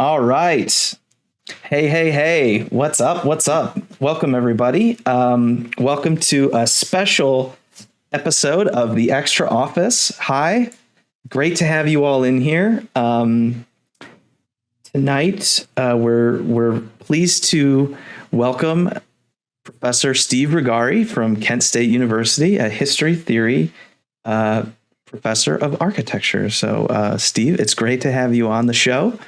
All right. Hey, hey, hey. What's up? What's up? Welcome, everybody. Welcome to a special episode of The Extra Office. Hi. Great to have you all in here. Tonight, we're pleased to welcome Professor Steve Rugare from Kent State University, a history theory professor of architecture. So, Steve, it's great to have you on the show.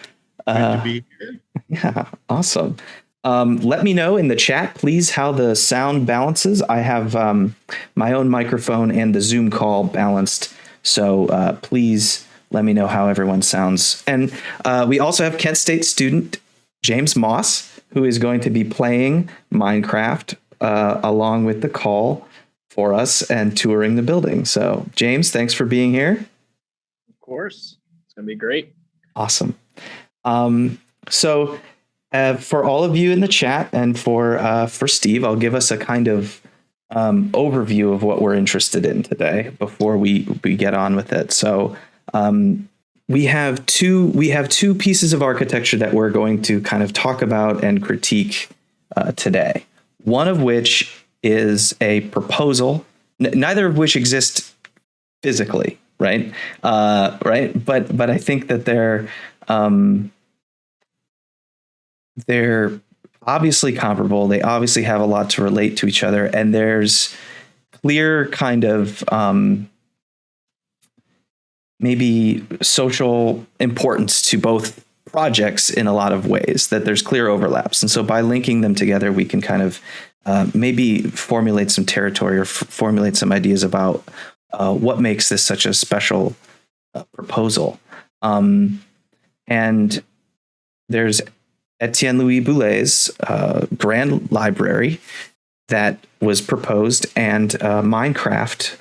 Good to be here. Yeah, awesome. Let me know in the chat, please, how the sound balances. I have my own microphone and the Zoom call balanced. So please let me know how everyone sounds. And we also have Kent State student James Moss, who is going to be playing Minecraft along with the call for us and touring the building. So, James, thanks for being here. Of course. It's going to be great. Awesome. So for all of you in the chat and for Steve, I'll give us a kind of overview of what we're interested in today before we get on with it. So we have two pieces of architecture that we're going to kind of talk about and critique today. One of which is a proposal, neither of which exist physically, right? But I think that they're obviously comparable. They obviously have a lot to relate to each other, and there's clear kind of maybe social importance to both projects in a lot of ways, that there's clear overlaps. And so by linking them together, we can kind of maybe formulate some territory or formulate some ideas about what makes this such a special proposal. And there's Etienne Louis Boullee's Grand Library that was proposed, and Minecraft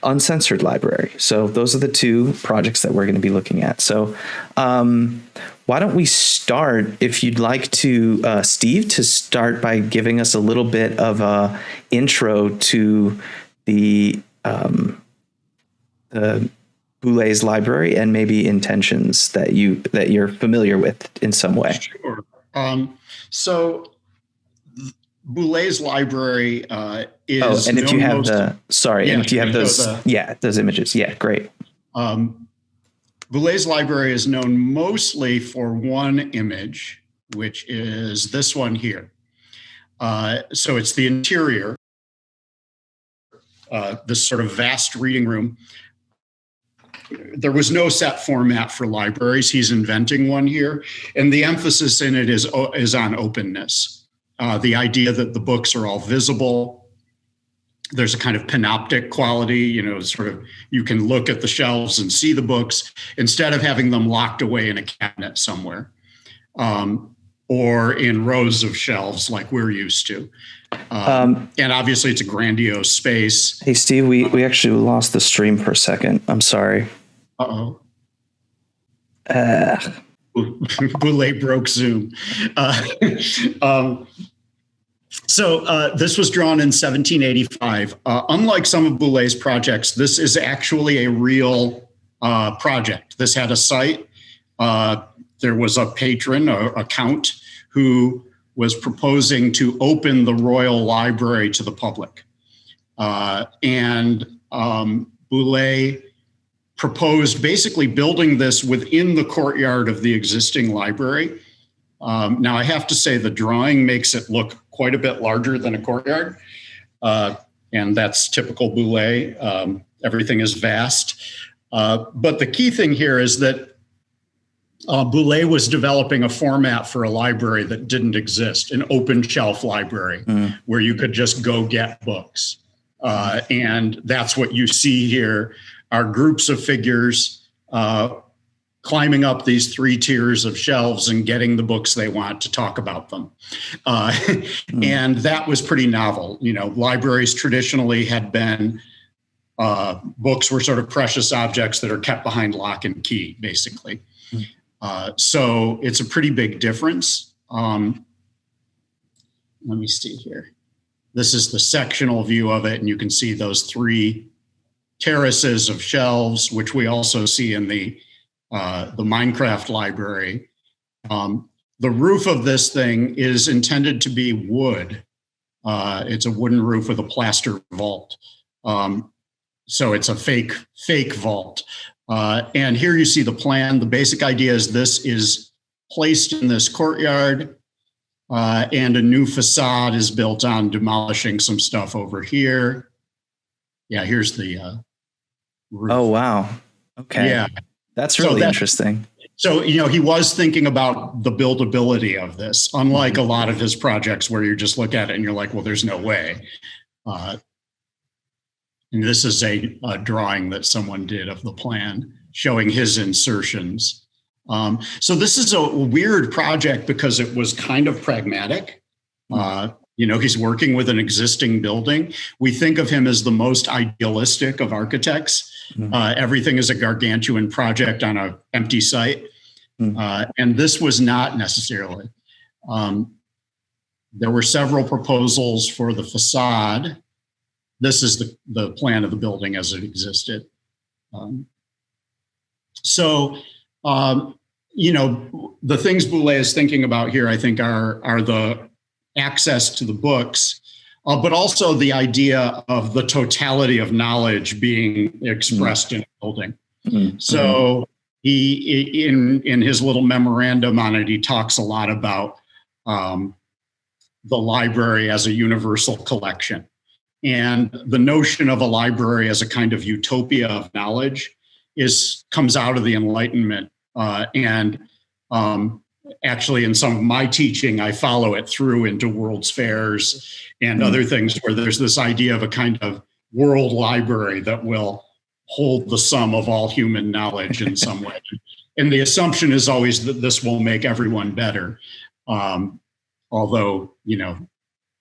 Uncensored Library. So those are the two projects that we're going to be looking at. So why don't we start, if you'd like to, Steve, to start by giving us a little bit of a intro to the Boullee's library and maybe intentions that you're familiar with in some way. Sure. So Boullee's library is. Oh, and if you have those images, great. Boullee's library is known mostly for one image, which is this one here. So it's the interior, this sort of vast reading room. There was no set format for libraries. He's inventing one here. And the emphasis in it is on openness. The idea that the books are all visible. There's a kind of panoptic quality, sort of you can look at the shelves and see the books instead of having them locked away in a cabinet somewhere or in rows of shelves like we're used to. And obviously it's a grandiose space. Hey, Steve, we actually lost the stream for a second. I'm sorry. Uh-oh. Boullée broke Zoom. So this was drawn in 1785. Unlike some of Boullee's projects, this is actually a real project. This had a site. There was a patron, a count, who was proposing to open the Royal Library to the public. And Boullée proposed basically building this within the courtyard of the existing library. Now, I have to say the drawing makes it look quite a bit larger than a courtyard. And that's typical Boullée. Everything is vast. But the key thing here is that Boullée was developing a format for a library that didn't exist, an open shelf library where you could just go get books. And that's what you see here are groups of figures climbing up these three tiers of shelves and getting the books they want to talk about them. And that was pretty novel. Libraries traditionally had been, books were sort of precious objects that are kept behind lock and key, basically. So it's a pretty big difference. Let me see here. This is the sectional view of it, and you can see those three terraces of shelves, which we also see in the Minecraft library. The roof of this thing is intended to be wood. It's a wooden roof with a plaster vault. So it's a fake vault. And here you see the plan. The basic idea is this is placed in this courtyard, and a new facade is built on, demolishing some stuff over here. Yeah, here's the roof. Oh, wow. Okay. Yeah. That's really interesting. So, he was thinking about the buildability of this, unlike a lot of his projects where you just look at it and you're like, well, there's no way. And this is a drawing that someone did of the plan showing his insertions. So this is a weird project because it was kind of pragmatic. He's working with an existing building. We think of him as the most idealistic of architects. Everything is a gargantuan project on an empty site. And this was not necessarily. There were several proposals for the facade. This is the plan of the building as it existed. The things Boullée is thinking about here, I think, are the access to the books, but also the idea of the totality of knowledge being expressed in a building. So he, in his little memorandum on it, he talks a lot about the library as a universal collection. And the notion of a library as a kind of utopia of knowledge comes out of the Enlightenment. Actually, in some of my teaching, I follow it through into World's Fairs and other things where there's this idea of a kind of world library that will hold the sum of all human knowledge in some way. And the assumption is always that this will make everyone better. Although,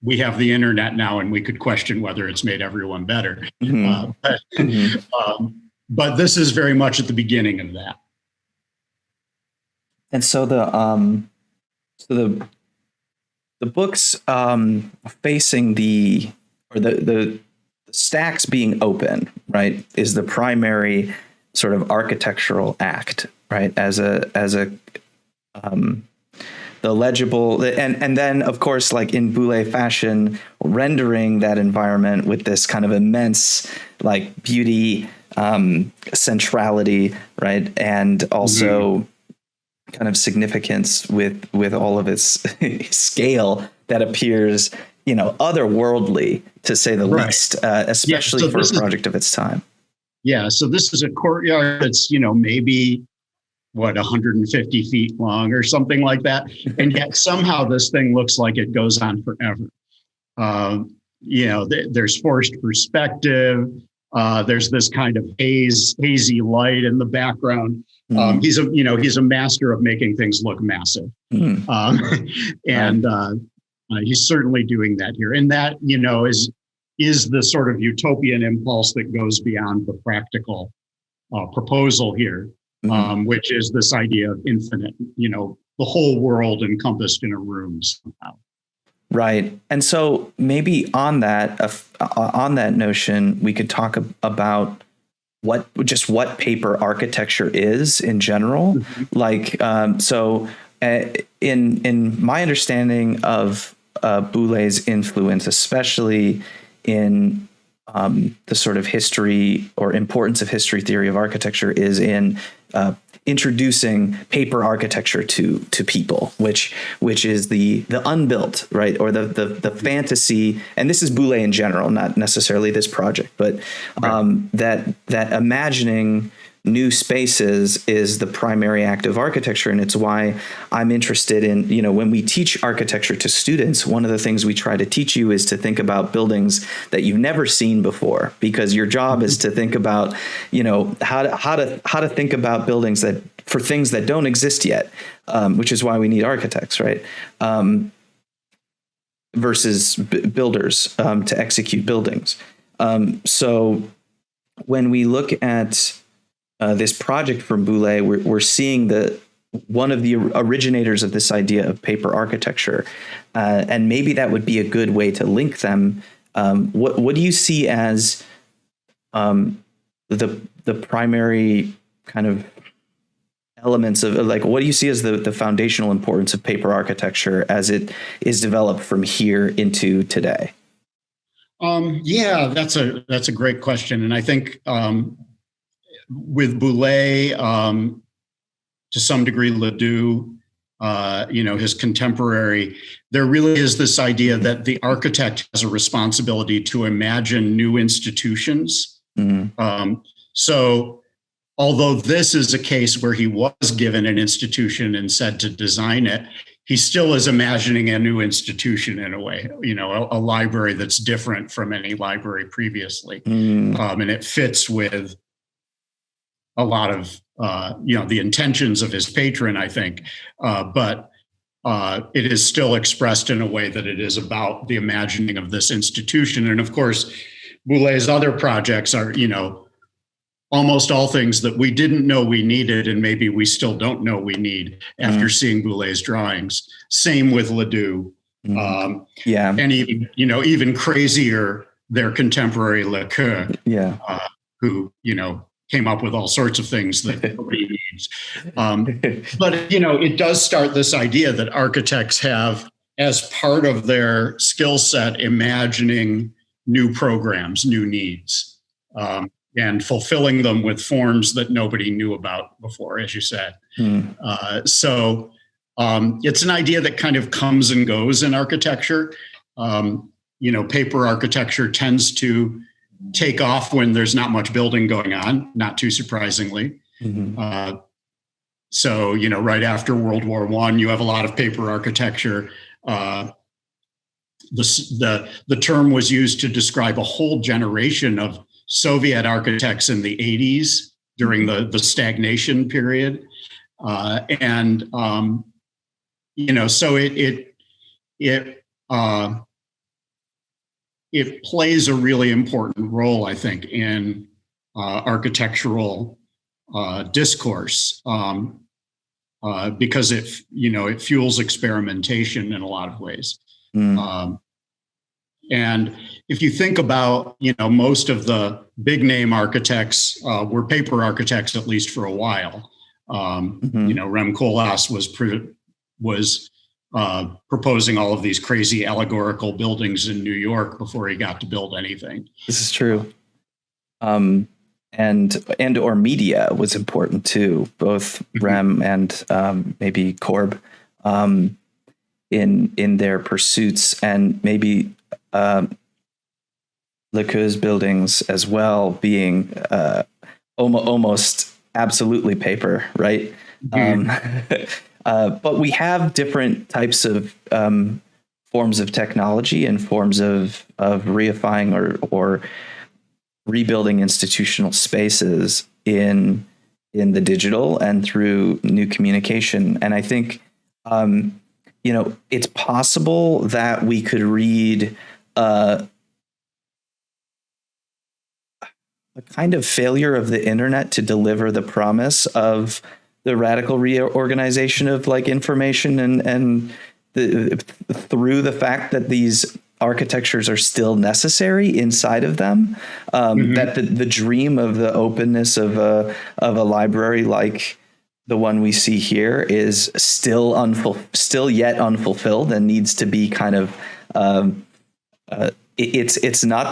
we have the internet now and we could question whether it's made everyone better. But this is very much at the beginning of that. And so the books facing the stacks being open, right, is the primary sort of architectural act, right, as a the legible, and then of course, like in Boullée fashion, rendering that environment with this kind of immense like beauty, centrality, right, and also kind of significance with all of its scale that appears, otherworldly, to say the least, especially for a project of its time. Yeah. So this is a courtyard that's, maybe 150 feet long or something like that. And yet somehow this thing looks like it goes on forever. There's forced perspective. There's this kind of hazy light in the background. He's a master of making things look massive. He's certainly doing that here. And that, is the sort of utopian impulse that goes beyond the practical proposal here, which is this idea of infinite, the whole world encompassed in a room somehow. Right. And so maybe on that notion, we could talk about what paper architecture is in general. Like, in my understanding of Boullée's influence, especially in the sort of history or importance of history theory of architecture, is in introducing paper architecture to people, which is the unbuilt, right, or the fantasy. And this is Boullée in general, not necessarily this project, but that imagining new spaces is the primary act of architecture. And it's why I'm interested in, when we teach architecture to students, one of the things we try to teach you is to think about buildings that you've never seen before, because your job is to think about, how to think about buildings for things that don't exist yet, which is why we need architects, right? Versus builders to execute buildings. So when we look at this project from Boullée, we're seeing one of the originators of this idea of paper architecture, and maybe that would be a good way to link them. What do you see as the primary kind of elements of like, what do you see as the foundational importance of paper architecture as it is developed from here into today? Yeah, that's a great question. And I think with Boullée, to some degree, Ledoux, his contemporary, there really is this idea that the architect has a responsibility to imagine new institutions. So although this is a case where he was given an institution and said to design it, he still is imagining a new institution in a way, a library that's different from any library previously. And it fits with a lot of, the intentions of his patron, I think. But it is still expressed in a way that it is about the imagining of this institution. And of course, Boullée's other projects are, almost all things that we didn't know we needed, and maybe we still don't know we need after seeing Boulée's drawings. Same with Ledoux. And even crazier, their contemporary Lecoeur, who, came up with all sorts of things that nobody needs. But, it does start this idea that architects have, as part of their skill set, imagining new programs, new needs. And fulfilling them with forms that nobody knew about before, as you said. So it's an idea that kind of comes and goes in architecture. Paper architecture tends to take off when there's not much building going on, not too surprisingly. So, right after World War I, you have a lot of paper architecture. The term was used to describe a whole generation of Soviet architects in the 80s during the stagnation period. So it plays a really important role, I think, in architectural discourse because it fuels experimentation in a lot of ways. And if you think about, most of the big name architects were paper architects, at least for a while. Rem Koolhaas was proposing all of these crazy allegorical buildings in New York before he got to build anything. This is true. And or media was important too, both Rem and maybe Korb in their pursuits, and maybe Lecoeur's buildings as well being almost absolutely paper, right? But we have different types of forms of technology and forms of reifying or rebuilding institutional spaces in the digital and through new communication. And I think it's possible that we could read a kind of failure of the internet to deliver the promise of the radical reorganization of like information and through the fact that these architectures are still necessary inside of them, that the dream of the openness of a library like the one we see here is still yet unfulfilled and needs to be kind of it's not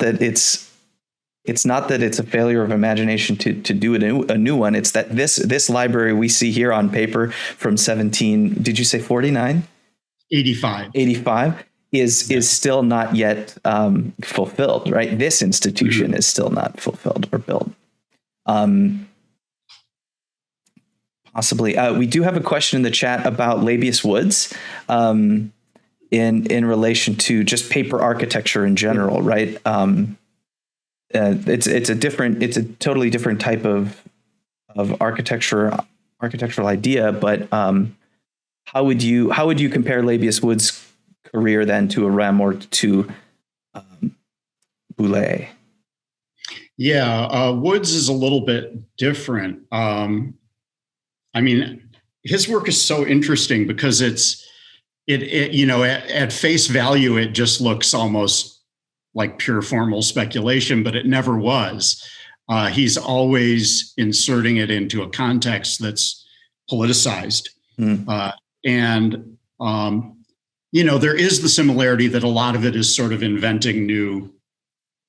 that it's a failure of imagination to do a new one. It's that this library we see here on paper from 49? 85 is still not yet fulfilled, right? This institution is still not fulfilled or built. Possibly. We do have a question in the chat about Labius Woods in relation to just paper architecture in general, right? It's a totally different type of architectural idea, but how would you compare Labius Woods' career then to a Rem or to Boullée? Yeah, Woods is a little bit different. I mean, his work is so interesting because at face value, it just looks almost like pure formal speculation, but it never was. He's always inserting it into a context that's politicized. And there is the similarity that a lot of it is sort of inventing new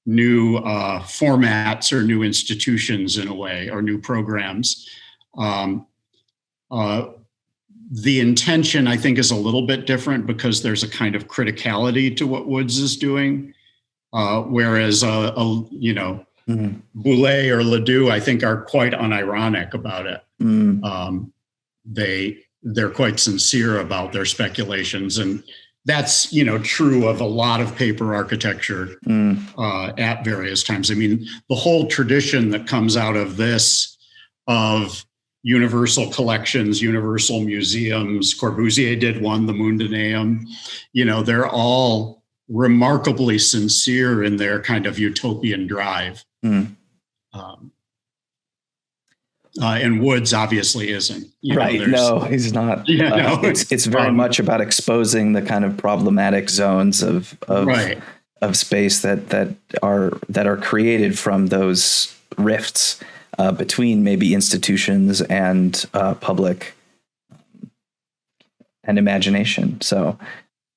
formats or new institutions in a way, or new programs. The intention, I think, is a little bit different because there's a kind of criticality to what Woods is doing, whereas Boullée or Ledoux, I think, are quite unironic about it. They're quite sincere about their speculations, and that's true of a lot of paper architecture at various times. I mean, the whole tradition that comes out of this, of universal collections, universal museums. Corbusier did one, the Mundaneum. They're all remarkably sincere in their kind of utopian drive. And Woods obviously isn't. Right. No, he's not. It's very much about exposing the kind of problematic zones of space that are created from those rifts between maybe institutions and public and imagination. So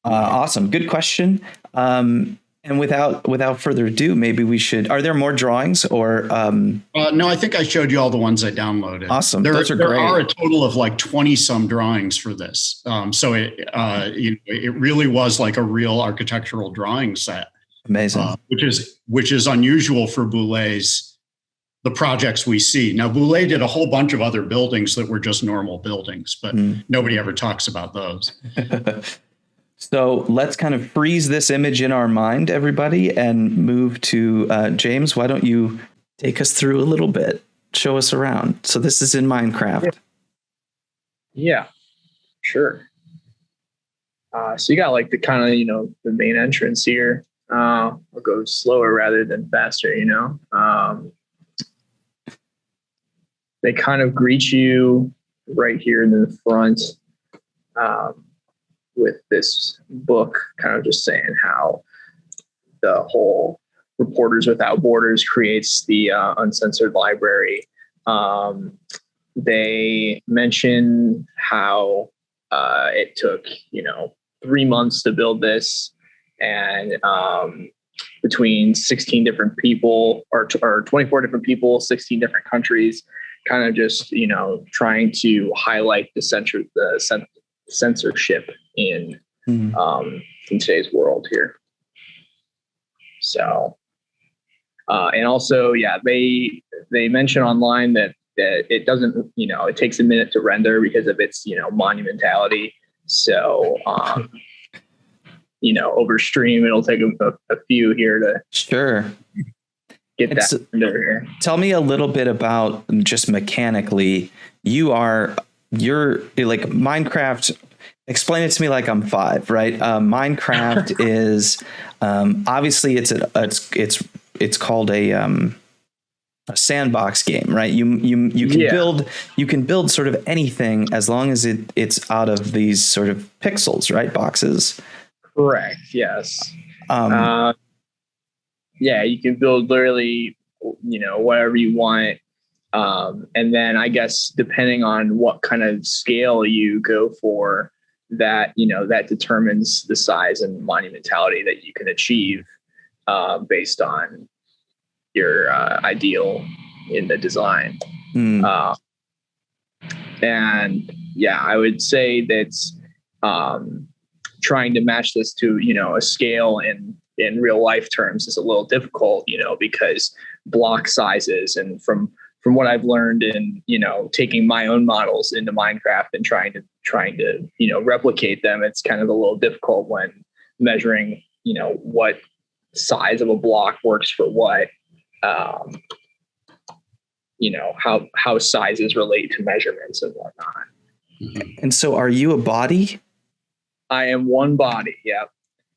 awesome. Good question. And without further ado, maybe we should. Are there more drawings or? No, I think I showed you all the ones I downloaded. Awesome. Those are great. There are a total of like 20 some drawings for this. So it really was like a real architectural drawing set. Amazing. Which is unusual for Boullée's, the projects we see. Now, Boullée did a whole bunch of other buildings that were just normal buildings, but nobody ever talks about those. So let's kind of freeze this image in our mind, everybody, and move to James. Why don't you take us through a little bit? Show us around. So this is in Minecraft. Yeah, sure. So you got like the kind of, the main entrance here. I'll go slower rather than faster, They kind of greet you right here in the front. With this book, kind of just saying how the whole Reporters Without Borders creates the Uncensored Library. They mention how it took, 3 months to build this, and between 16 different people or 24 different people, 16 different countries, kind of just, trying to highlight the censorship in today's world here. So, and also, they mention online that it doesn't, it takes a minute to render because of its, monumentality. So, over stream, it'll take a few here to get that render here. Tell me a little bit about just mechanically. You're like Minecraft. Explain it to me like I'm 5, right? Minecraft is obviously it's called a sandbox game, right? You can build sort of anything as long as it's out of these sort of pixels, right? Boxes. Correct. Yes. You can build literally, whatever you want. And then I guess depending on what kind of scale you go for, that determines the size and monumentality that you can achieve based on your ideal in the design. And I would say that's trying to match this to a scale in real life terms is a little difficult, because block sizes, and from what I've learned in, taking my own models into Minecraft and trying to replicate them, it's kind of a little difficult when measuring, what size of a block works for what, how sizes relate to measurements and whatnot. And so are you a body? I am one body. Yeah.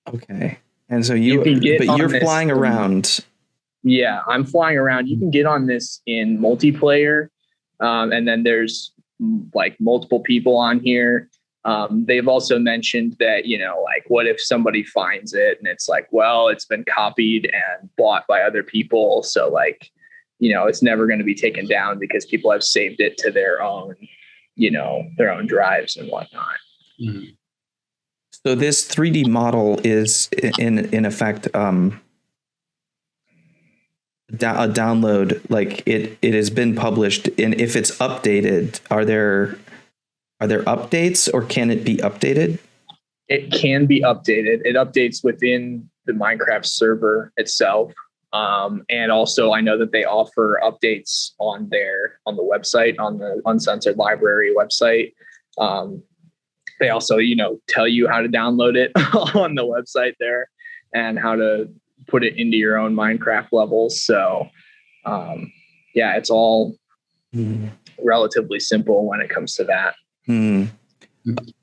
Okay. And so you're flying around. Yeah, I'm flying around. You can get on this in multiplayer. And then there's like multiple people on here. They've also mentioned that, what if somebody finds it and it's like, well, it's been copied and bought by other people. So it's never going to be taken down because people have saved it to their own their own drives and whatnot. Mm. So this 3D model is in effect a download. Like it has been published, and if it's updated, are there updates, or can it be updated? It can be updated. It updates within the Minecraft server itself. And also I know that they offer updates on the website, on the Uncensored Library website. They also, tell you how to download it on the website there and how to put it into your own Minecraft levels. So, it's all relatively simple when it comes to that.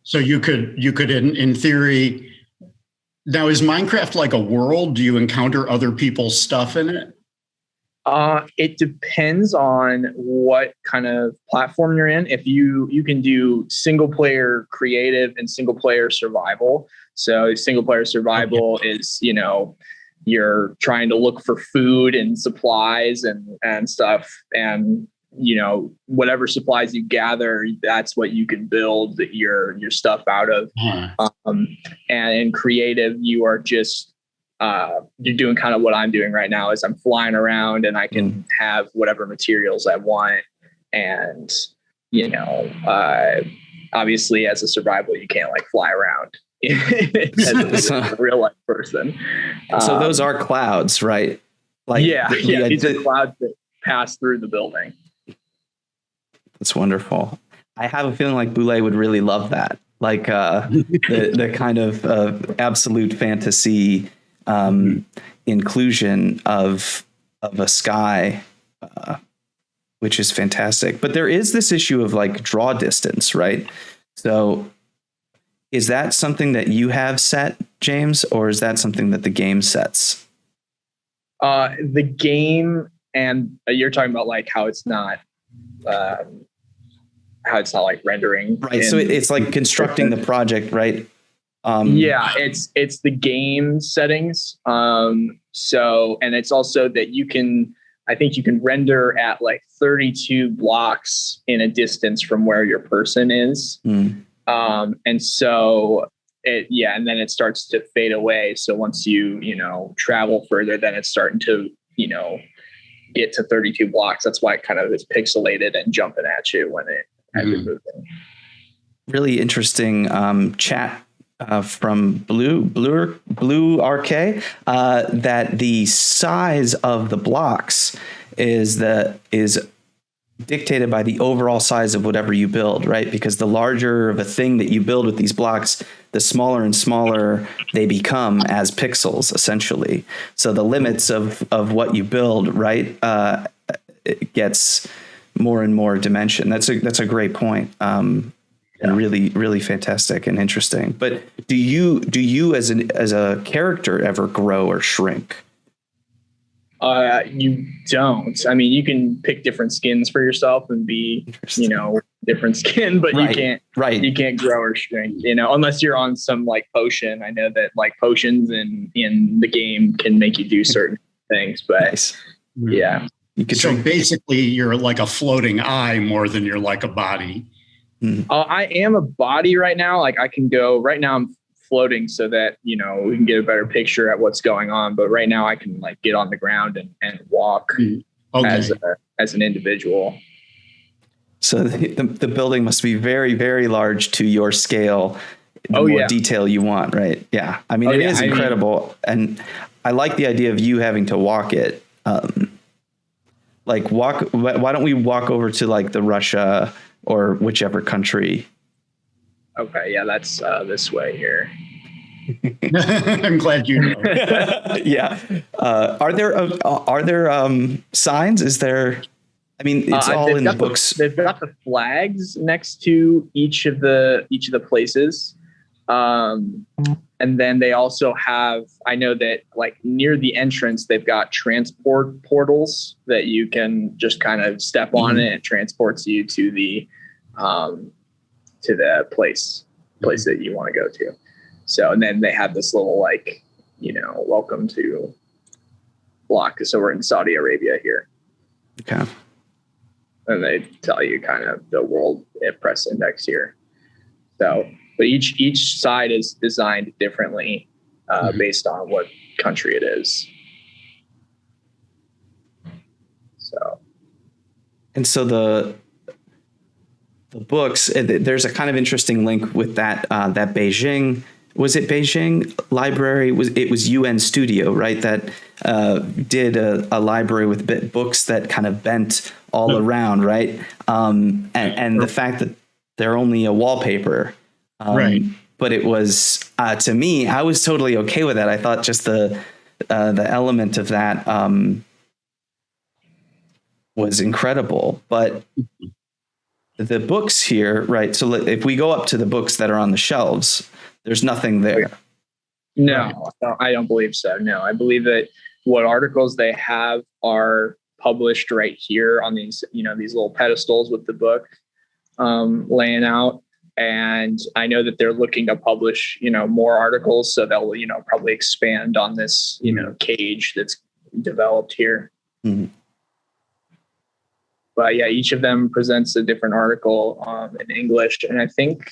So you could in theory. Now, is Minecraft like a world? Do you encounter other people's stuff in it? It depends on what kind of platform you're in. If you can do single player creative and single player survival. So single player survival is, you're trying to look for food and supplies and stuff. And, whatever supplies you gather, that's what you can build your stuff out of. And in creative, you are just, you're doing kind of what I'm doing right now is I'm flying around and I can have whatever materials I want. And, obviously as a survival, you can't like fly around as a real life person. So those are clouds, right? Like these are clouds that pass through the building. That's wonderful. I have a feeling like Boullée would really love that. Like the kind of absolute fantasy inclusion of a sky, which is fantastic. But there is this issue of like draw distance, right? So is that something that you have set, James, or is that something that the game sets? The game, and you're talking about like how it's not like rendering. Right. So it's like constructing the project, right? It's the game settings. So, and it's also that I think you can render at like 32 blocks in a distance from where your person is. And so and then it starts to fade away. So once you travel further, then it's starting to, get to 32 blocks. That's why it kind of is pixelated and jumping at you as you're moving. Really interesting chat from Blue RK that the size of the blocks is dictated by the overall size of whatever you build, right? Because the larger of a thing that you build with these blocks, the smaller and smaller they become as pixels, essentially. So the limits of what you build, right, it gets more and more dimension. That's a great point. And really, really fantastic and interesting. But do you as a character ever grow or shrink? You don't. I mean, you can pick different skins for yourself and be, different skin, but you can't grow or shrink, unless you're on some like potion. I know that like potions in the game can make you do certain things, but nice. Yeah. So basically you're like a floating eye more than you're like a body. I am a body right now. Like I can go right now. I'm floating so that we can get a better picture at what's going on. But right now I can like get on the ground and walk as an individual. So the building must be very, very large to your scale. The more detail you want, right? Yeah. I mean, it is incredible, and I like the idea of you having to walk it. Why don't we walk over to like the Russia or whichever country? Okay, yeah, that's this way here. I'm glad you know. Yeah. Are there signs? Is there? I mean, it's all in the books. They've got the flags next to each of the places, and then they also have. I know that like near the entrance, they've got transport portals that you can just kind of step on it, and it transports you to the place that you want to go to. So, and then they have this little like, welcome to block. So we're in Saudi Arabia here. Okay. and they tell you kind of the world press index here. So, but each side is designed differently based on what country it is. So, and so the books, there's a kind of interesting link with that that Beijing. Was it Beijing library? It was UN Studio, right? That did a library with books that kind of bent all around, right? And the fact that they're only a wallpaper, right? But it was to me, I was totally okay with that. I thought just the element of that was incredible. But the books here, right? So if we go up to the books that are on the shelves, there's nothing there. No, I don't believe so. No, I believe that what articles they have are published right here on these, these little pedestals with the book laying out. And I know that they're looking to publish, more articles. So they'll, probably expand on this, cage that's developed here. Mm-hmm. But yeah, each of them presents a different article in English. And I think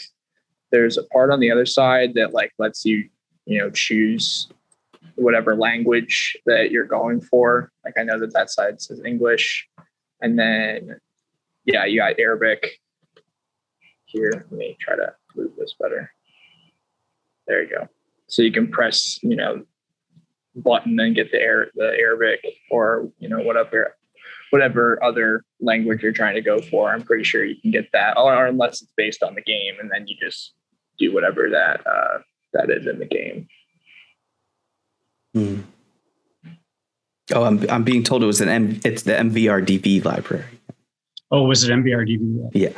there's a part on the other side that lets you, choose whatever language that you're going for. I know that side says English. And then, yeah, you got Arabic here. Let me try to move this better. There you go. So you can press, button and get the Arabic or, whatever other language you're trying to go for. I'm pretty sure you can get that, or unless it's based on the game, and then you just do whatever that is in the game. Hmm. Oh, I'm being told it's the MVRDV library. Oh, was it MVRDV? Yeah.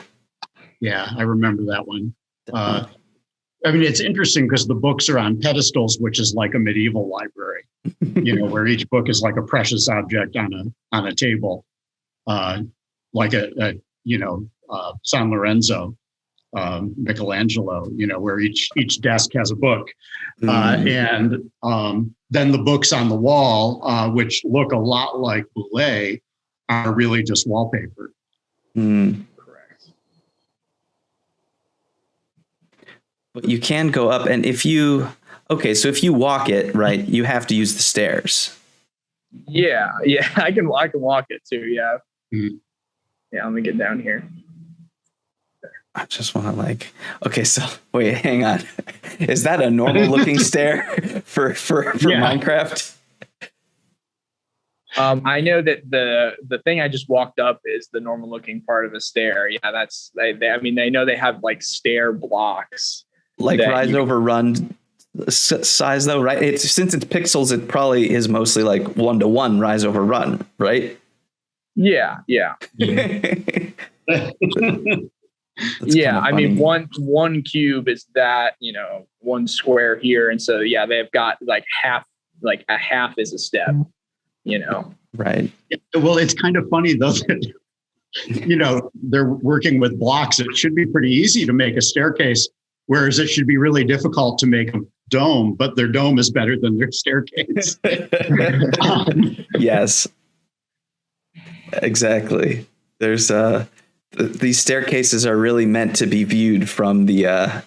Yeah, I remember that one. It's interesting because the books are on pedestals, which is like a medieval library, where each book is like a precious object on a table, like a San Lorenzo, Michelangelo, where each desk has a book. And then the books on the wall, which look a lot like Boullée, are really just wallpaper. Correct. But you can go up, and if you walk it, right, you have to use the stairs. Yeah, I can walk it too. Yeah. Mm-hmm. Yeah, let me get down here. I just want to okay, so wait, hang on. Is that a normal looking stair for Minecraft? I know that the thing I just walked up is the normal looking part of a stair. Yeah, that's they know they have stair blocks. Rise over run size though, right? Since it's pixels, it probably is mostly 1-to-1 rise over run, right? Yeah. Yeah, one cube is that, one square here, and so yeah, they've got half, a half is a step, Right. Well, it's kind of funny though that they're working with blocks. It should be pretty easy to make a staircase, whereas it should be really difficult to make a dome, but their dome is better than their staircase. Yes, exactly. There's these staircases are really meant to be viewed from the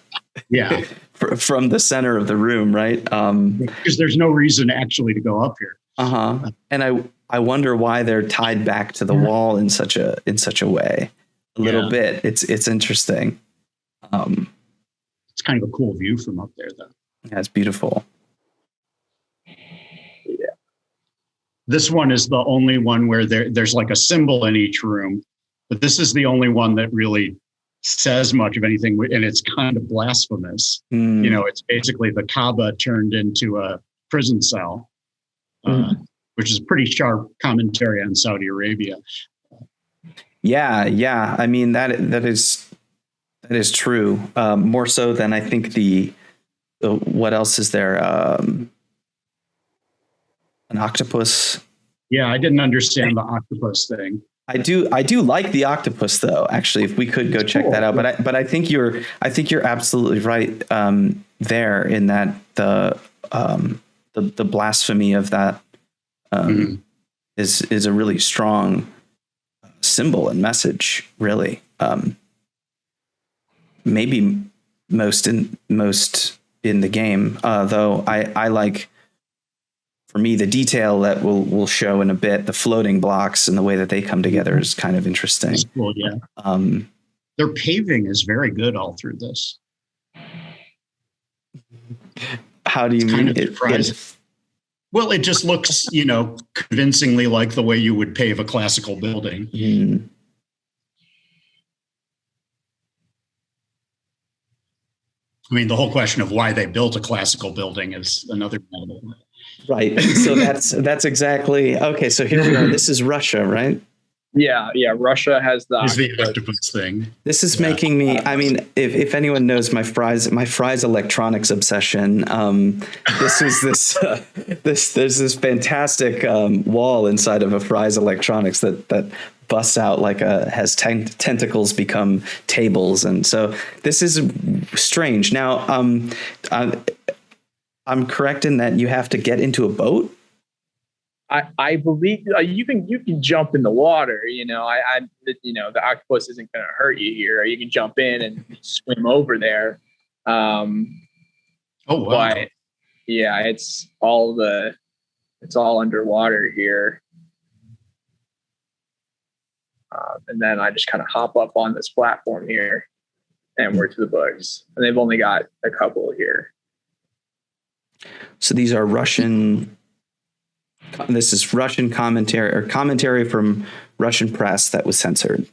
from the center of the room, right? Because there's no reason actually to go up here. And I wonder why they're tied back to the wall in such a way. A little bit. It's interesting. It's kind of a cool view from up there, though. Yeah, it's beautiful. Yeah. This one is the only one where there's a symbol in each room, but this is the only one that really says much of anything, and it's kind of blasphemous. It's basically the Kaaba turned into a prison cell, which is pretty sharp commentary on Saudi Arabia. Yeah. That is true. More so than I think the what else is there? An octopus. Yeah, I didn't understand the octopus thing. I do like the octopus though. Actually, if we could go check that out, but I think you're absolutely right there in that the blasphemy of that is a really strong symbol and message, really. Maybe most in the game, though I like, for me, the detail that we'll show in a bit, the floating blocks and the way that they come together is kind of interesting. Well, yeah. Their paving is very good all through this. How do you mean it? Well, it just looks, convincingly like the way you would pave a classical building. Mm. I mean, the whole question of why they built a classical building is another matter. Right. So that's exactly okay. So here we are. This is Russia, right? Yeah. Russia has the octopus thing. This is making me. I mean, if anyone knows my fries electronics obsession, there's this fantastic wall inside of a fries electronics that busts out has tentacles become tables, and so this is strange. Now, I'm correct in that you have to get into a boat. I believe you can jump in the water. The octopus isn't going to hurt you here. You can jump in and swim over there. Oh wow! But yeah, it's all underwater here. And then I just kind of hop up on this platform here, and we're to the books. And they've only got a couple here. So these are Russian. This is Russian commentary from Russian press that was censored.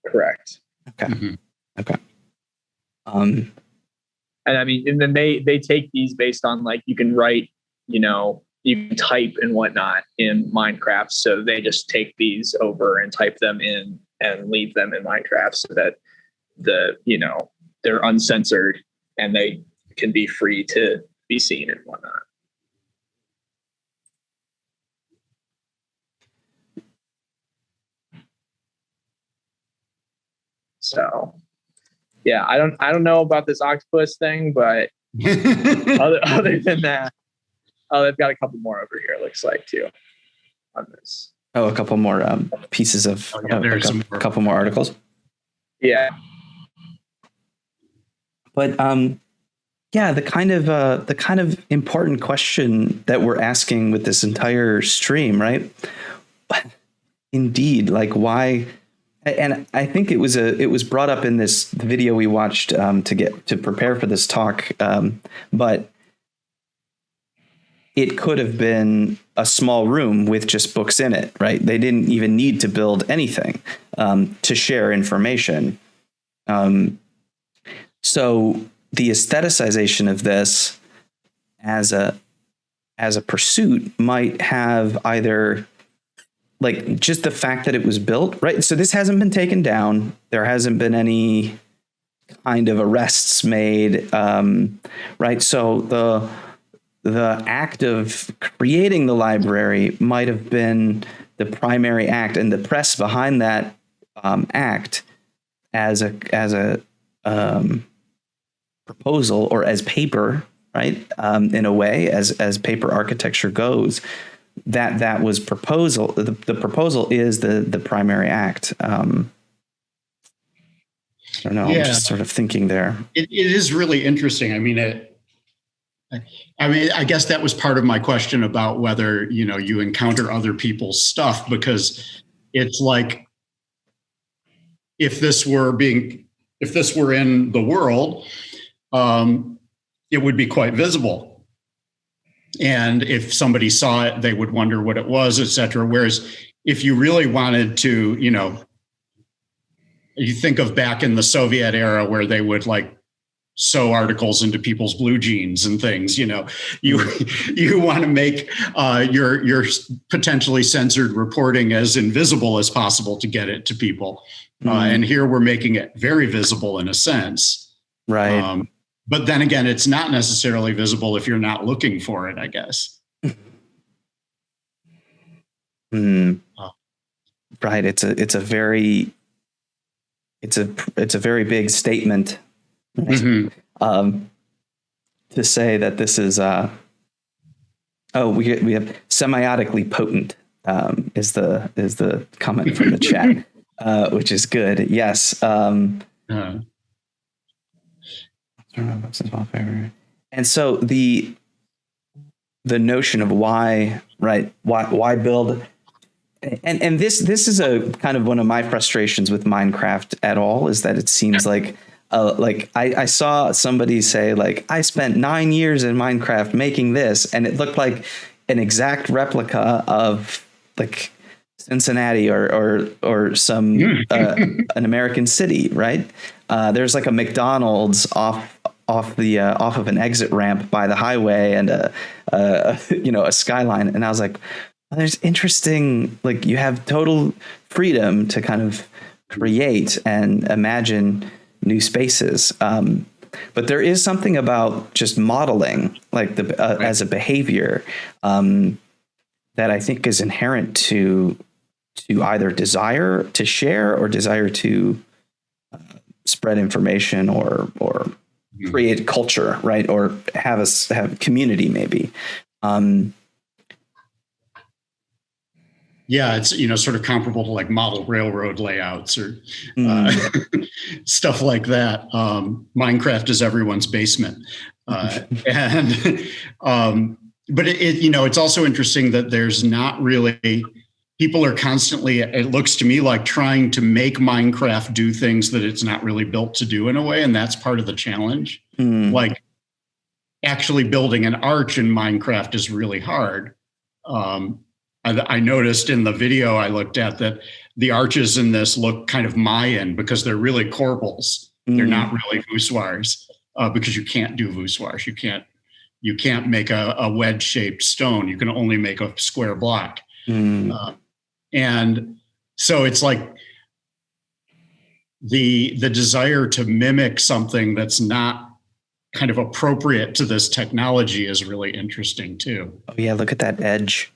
Correct. Okay. Mm-hmm. Okay. And I mean, and then they take these based on you can write, you can type and whatnot in Minecraft. So they just take these over and type them in and leave them in Minecraft so that they're uncensored and they can be free to be seen and whatnot. So, yeah, I don't know about this octopus thing, but other than that, they've got a couple more over here. It looks like too on this. Oh, a couple more pieces of a couple more articles. Yeah, but the kind of important question that we're asking with this entire stream, right? Indeed, why? And I think it was brought up in this video we watched to prepare for this talk, but it could have been a small room with just books in it, right? They didn't even need to build anything to share information. So the aestheticization of this as a pursuit might have either just the fact that it was built, right? So this hasn't been taken down. There hasn't been any kind of arrests made, right? So the act of creating the library might have been the primary act, and the press behind that act as a proposal or as paper, right? In a way, as paper architecture goes. That was proposal. The proposal is the primary act. I don't know. Yeah. I'm just sort of thinking there. It is really interesting. I mean, I guess that was part of my question about whether you encounter other people's stuff, because it's like if this were in the world, it would be quite visible. And if somebody saw it, they would wonder what it was, et cetera. Whereas if you really wanted to, you think of back in the Soviet era where they would sew articles into people's blue jeans and things, you want to make your potentially censored reporting as invisible as possible to get it to people. Mm-hmm. And here we're making it very visible in a sense. Right. But then again, it's not necessarily visible if you're not looking for it, I guess. Right. It's a very big statement, right? Mm-hmm. To say that this is we have semiotically potent. is the comment from the chat, which is good. Yes. And so the notion of why build, and this is a kind of one of my frustrations with Minecraft at all, is that it seems like I saw somebody say, like, I spent 9 years in Minecraft making this, and it looked like an exact replica of like Cincinnati or some an American city, right? There's like a McDonald's off of an exit ramp by the highway, and a skyline, and I was like, well, there's interesting, like, you have total freedom to kind of create and imagine new spaces, but there is something about just modeling, like as a behavior, that I think is inherent to either desire to share or desire to spread information or create culture, right? Or have community, maybe. Yeah, it's, sort of comparable to like model railroad layouts or stuff like that. Minecraft is everyone's basement, but it's also interesting that there's not really, people are constantly, it looks to me like, trying to make Minecraft do things that it's not really built to do in a way, and that's part of the challenge. Like, actually building an arch in Minecraft is really hard. I noticed in the video I looked at that the arches in this look kind of Mayan because they're really corbels. They're not really voussoirs, because you can't do voussoirs. You can't make a wedge-shaped stone. You can only make a square block. And so it's like the desire to mimic something that's not kind of appropriate to this technology is really interesting too. Oh yeah, look at that edge.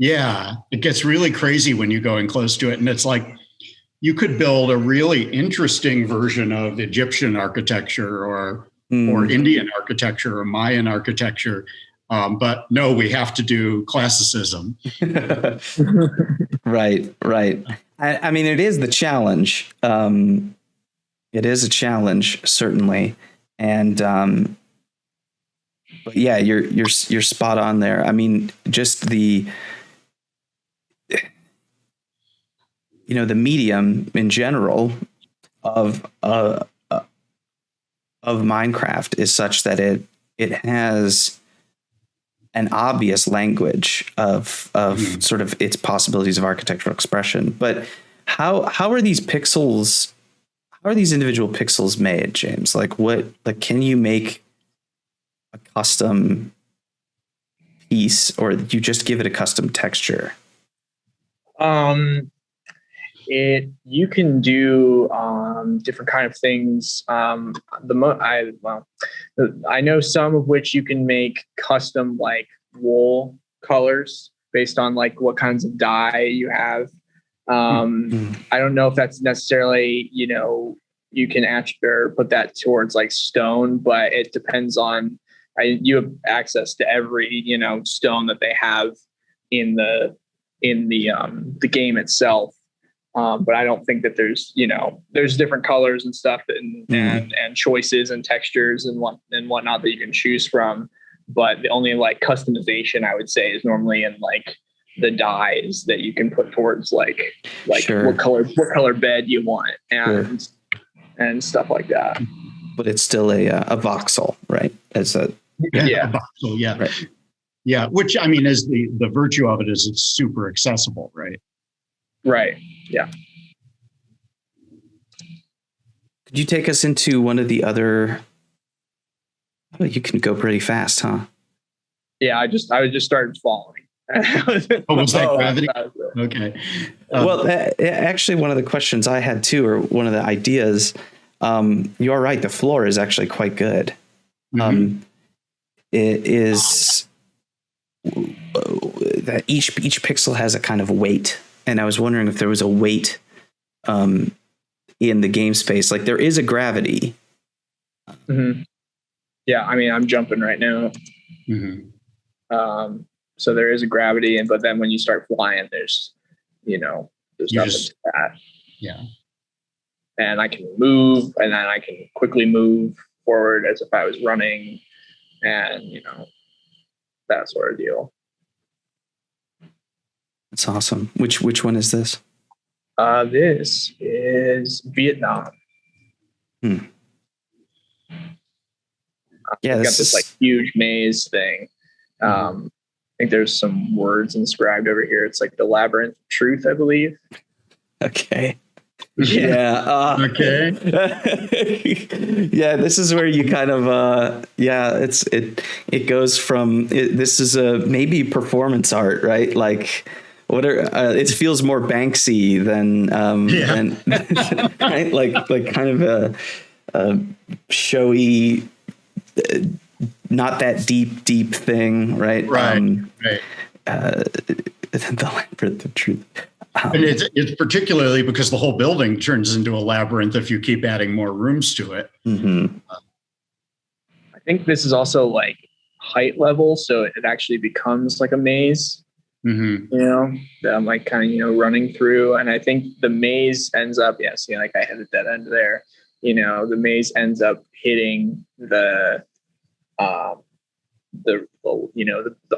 Yeah, it gets really crazy when you go in close to it. And it's like, you could build a really interesting version of Egyptian architecture or Indian architecture or Mayan architecture. But no, we have to do classicism. Right. I mean, it is the challenge. It is a challenge, certainly. And, but yeah, you're spot on there. I mean, just the medium in general of Minecraft is such that it has an obvious language of sort of its possibilities of architectural expression. But how are these pixels? How are these individual pixels made, James? Like, can you make a custom piece, or you just give it a custom texture? You can do different kind of things. I know some of which you can make custom, like wool colors based on like what kinds of dye you have. I don't know if that's necessarily, you can actually put that towards like stone, but it depends on, you have access to every, stone that they have in the game itself. But I don't think that there's different colors and stuff and choices and textures and whatnot that you can choose from. But the only like customization I would say is normally in like the dyes that you can put towards like sure. what color bed you want and stuff like that. But it's still a voxel, right? As a voxel, yeah. Right. Yeah, which I mean is the virtue of it is it's super accessible, right? Right. Yeah. Could you take us into one of the other? Oh, you can go pretty fast, huh? Yeah, I just started falling. Was that gravity? Okay. Well, actually, one of the questions I had too, or one of the ideas, you are right. The floor is actually quite good. It is that each pixel has a kind of weight. And I was wondering if there was a weight in the game space. Like there is a gravity. Yeah, I mean, I'm jumping right now. So there is a gravity, but then when you start flying, there's nothing to that. Yeah. And I can move, and then I can quickly move forward as if I was running, and that sort of deal. That's awesome. Which one is this? This is Vietnam. Yeah, got this like huge maze thing. I think there's some words inscribed over here. It's like the Labyrinth of Truth, I believe. Okay. Yeah. Okay. Yeah, this is where you kind of it goes from this is a maybe performance art, right? Like it feels more Banksy than right? like kind of a showy, not that deep thing, right? Right. The Labyrinth of Truth. And it's particularly because the whole building turns into a labyrinth if you keep adding more rooms to it. Mm-hmm. I think this is also like height level, so it actually becomes like a maze. Mm-hmm. That I'm like kind of running through, and I think the maze ends up. Yeah, see, like I had a dead end there. The maze ends up hitting the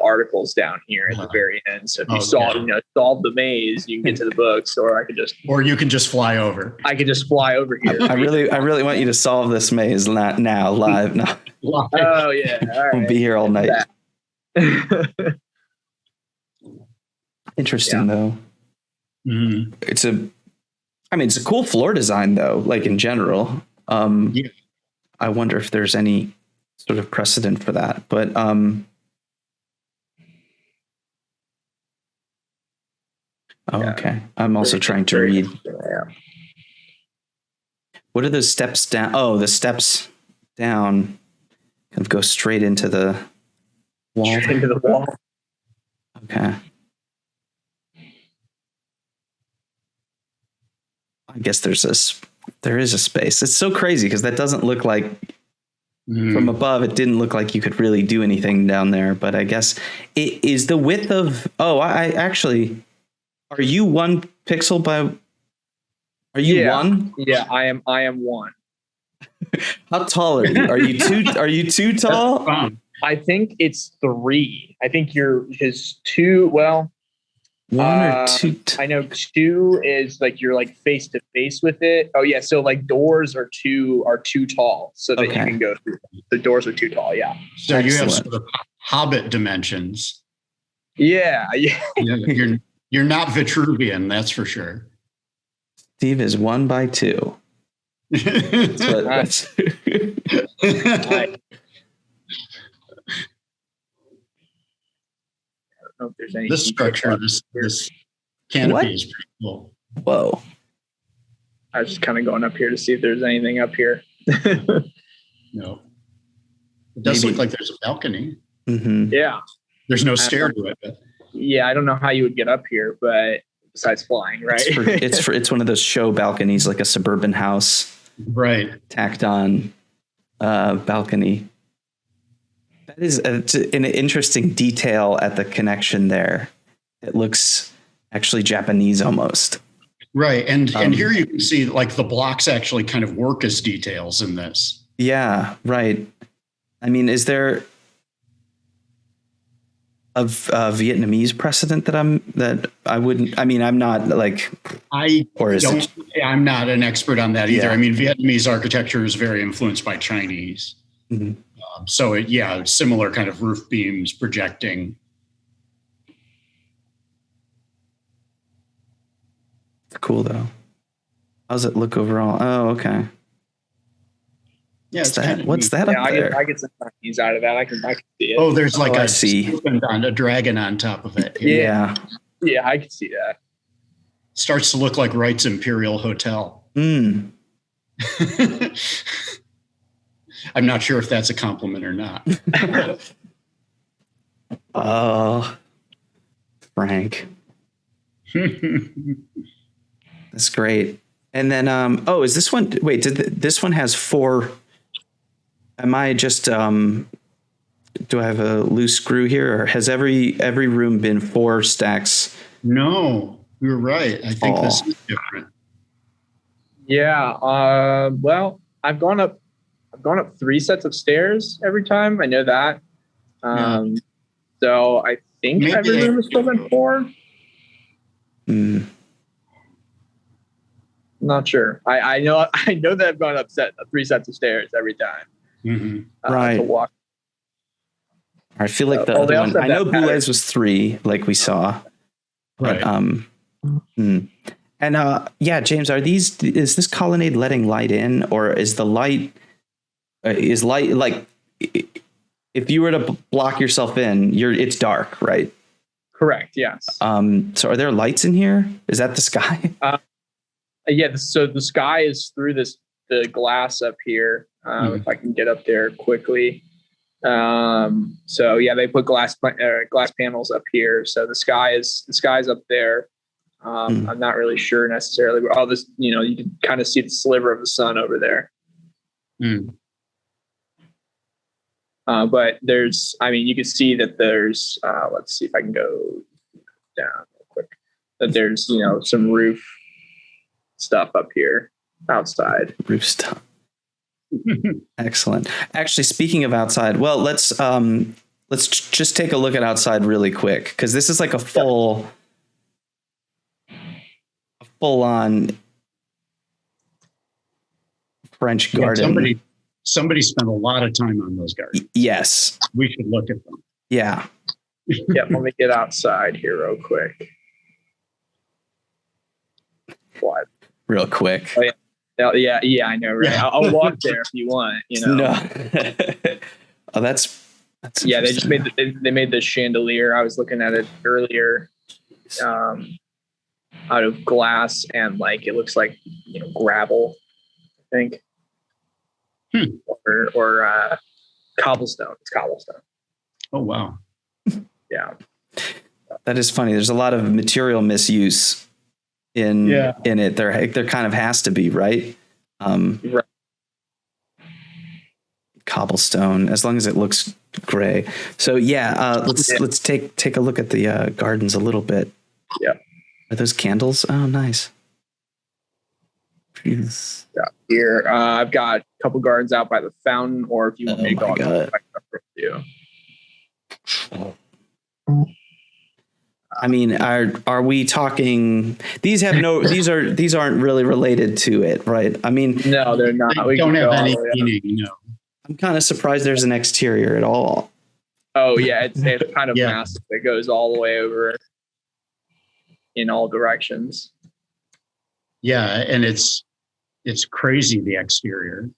articles down here at the very end. So if you solve the maze, you can get to the books, or you can just fly over. I could just fly over here. I really want you to solve this maze, not now, live. No. Oh yeah, all right. We'll be here all night. Interesting though. Mm-hmm. It's a cool floor design though, like in general. I wonder if there's any sort of precedent for that, but okay. I'm also trying to read. What are those steps down? Oh, the steps down kind of go straight into the wall. Into the wall. Okay. I guess there is a space. It's so crazy because that doesn't look like from above. It didn't look like you could really do anything down there, but I guess it is the width of. Oh, I actually. Are you 1 pixel by? Are you 1? Yeah, I am 1. How tall are you? Are you too? Are you too tall? I think it's 3. I think his 2. Well. 1 or 2? I know 2 is like you're like face to face with it. Oh yeah, so like doors are too tall so that you can go through. The doors are too tall. Yeah. So you have sort of Hobbit dimensions. Yeah. You're not Vitruvian, that's for sure. Steve is 1 by 2. That's know if there's any. This structure, this canopy is pretty cool. Whoa. I was just kind of going up here to see if there's anything up here. No. It does look like there's a balcony. Mm-hmm. Yeah. There's no stair to it. But. Yeah, I don't know how you would get up here, but besides flying, right? It's one of those show balconies, like a suburban house. Right. Tacked on balcony. That is an interesting detail at the connection there. It looks actually Japanese almost. Right. And here you can see like the blocks actually kind of work as details in this. Yeah, right. I mean, is there a Vietnamese precedent that I wouldn't, I mean, I'm not like, I'm not an expert on that either. Yeah. I mean, Vietnamese architecture is very influenced by Chinese. Mm-hmm. So similar kind of roof beams projecting. Cool though. How's it look overall? Oh, okay. Yeah, what's that up there? I get some Chinese out of that. I can see it. Oh, there's like a dragon on top of it. Yeah. Yeah, I can see that. Starts to look like Wright's Imperial Hotel. Mm. I'm not sure if that's a compliment or not. Oh, Frank. That's great. And then, is this one? Wait, this one has 4? Am I just do I have a loose screw here, or has every room been 4 stacks? No, you're right. I think this is different. Yeah. Well, I've gone up 3 sets of stairs every time. I know that. So I think Maybe every room has still been 4. Not sure. I know that I've gone up 3 sets of stairs every time. Right. To walk. I feel like the other one. I know Boullée's was 3, like we saw. Right. And James, is this colonnade letting light in, or is the light like if you were to block yourself in, it's dark, right? Correct. Yes. So are there lights in here? Is that the sky? Yeah. So the sky is through the glass up here. If I can get up there quickly. So yeah, they put glass panels up here. So the sky's up there. I'm not really sure necessarily, but all this, you can kind of see the sliver of the sun over there. But you can see that there's, let's see if I can go down real quick, that there's, some roof stuff up here outside. Roof stuff. Excellent. Actually, speaking of outside, well, let's just take a look at outside really quick, because this is like a full on French garden. Somebody spent a lot of time on those gardens. Yes. We should look at them. Yeah. Yeah, let me get outside here real quick. What? Real quick. Oh, yeah. Yeah, I know, right? I'll walk there if you want, No. Oh, that's yeah, they just made the chandelier. I was looking at it earlier. Out of glass, and like it looks like gravel, I think. Or cobblestone. It's cobblestone. Oh wow. Yeah. That is funny. There's a lot of material misuse in it. There kind of has to be, right? Right. Cobblestone, as long as it looks gray. So let's take a look at the gardens a little bit. Yeah. Are those candles? Oh, nice. Yeah. Here, I've got a couple gardens out by the fountain, or if you want me to go you. I mean, are we talking? These aren't really related to it, right? I mean, no, they're not. We don't have any meaning. No. I'm kind of surprised there's an exterior at all. Oh yeah, it's kind of massive. It goes all the way over in all directions. Yeah, and it's crazy, the exterior.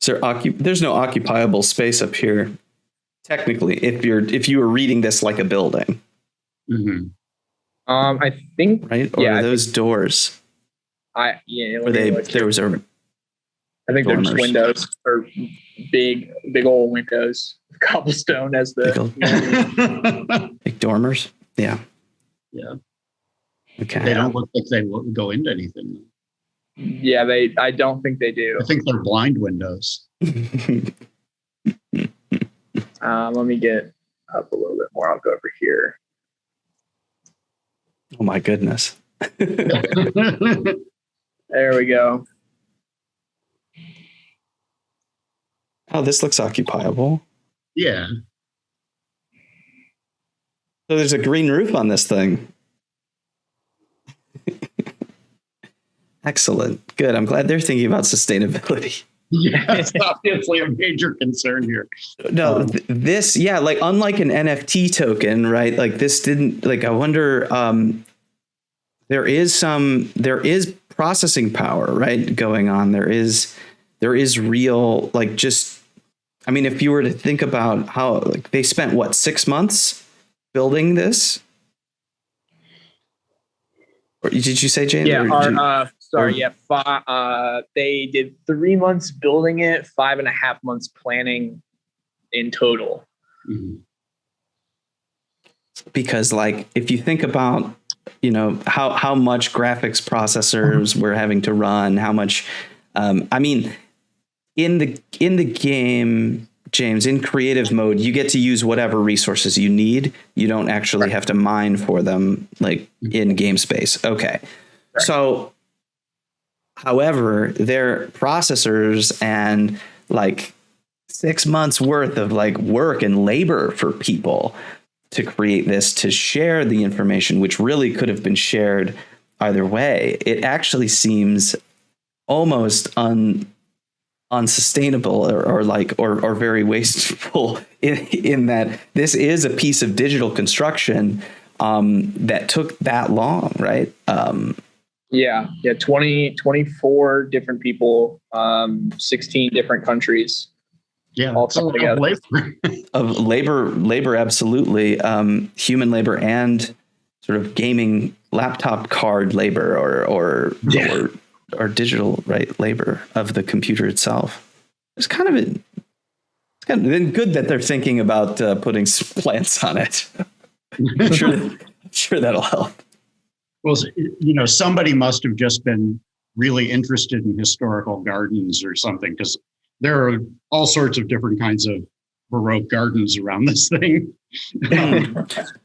There's no occupiable space up here, technically, if you were reading this like a building. I think right. Or are those doors? I think there's there's windows, or big old windows, cobblestone as the big dormers. Yeah. Yeah. Okay. They don't look like they go into anything. Yeah, I don't think they do. I think they're blind windows. Let me get up a little bit more. I'll go over here. Oh my goodness. There we go. Oh, this looks occupiable. Yeah. So there's a green roof on this thing. Excellent. Good. I'm glad they're thinking about sustainability. Yeah, it's obviously a major concern here. No, this, like unlike an NFT token, right? Like this didn't, like, I wonder, there is processing power, right? Going on. There is real, like, just, I mean, if you were to think about how, like, they spent 6 months building this? Or did you say, James? Yeah. They did 3 months building it, 5.5 months planning in total. Mm-hmm. Because, like, if you think about, how much graphics processors we're having to run, how much, I mean, in the game, James, in creative mode, you get to use whatever resources you need. You don't actually have to mine for them like in game space. Okay. Right. So, however, their processors and like 6 months worth of like work and labor for people to create this, to share the information, which really could have been shared either way. It actually seems almost unsustainable or very wasteful in that this is a piece of digital construction that took that long, right? 24 different people, 16 different countries. Yeah, all together. Of labor, absolutely. Human labor and sort of gaming laptop card labor or digital, right, labor of the computer itself. It's kind of been good that they're thinking about putting plants on it. I'm sure that'll help. Well, you know, somebody must have just been really interested in historical gardens or something, because there are all sorts of different kinds of Baroque gardens around this thing.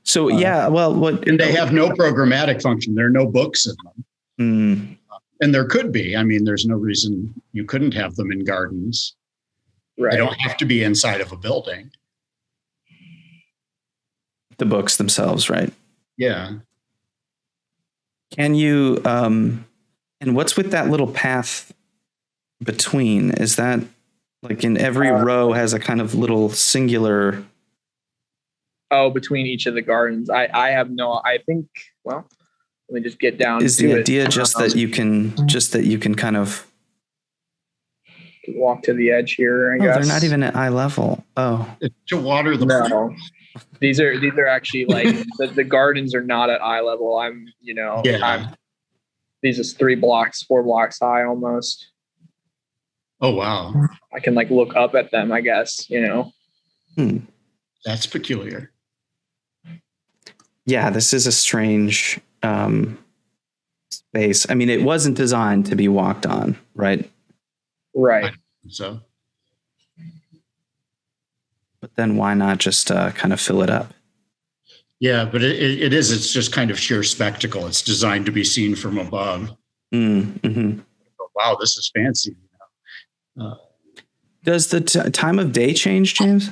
So and they have no programmatic function. There are no books in them. And there could be. I mean, there's no reason you couldn't have them in gardens. Right. They don't have to be inside of a building. The books themselves, right? Yeah. Can you, and what's with that little path between? Is that like in every row has a kind of little singular? Oh, between each of the gardens. I think, well, let me just get down. Is the idea just that you can kind of walk to the edge here? I guess they're not even at eye level. Oh, to water the no. These are actually like the gardens are not at eye level. These is 4 blocks high almost. Oh wow! I can like look up at them, I guess. That's peculiar. Yeah, this is a strange space. I mean, it wasn't designed to be walked on, right? Right. So. But then why not just kind of fill it up? Yeah, but it's just kind of sheer spectacle. It's designed to be seen from above. Mm-hmm. Wow, this is fancy. Does the time of day change, James?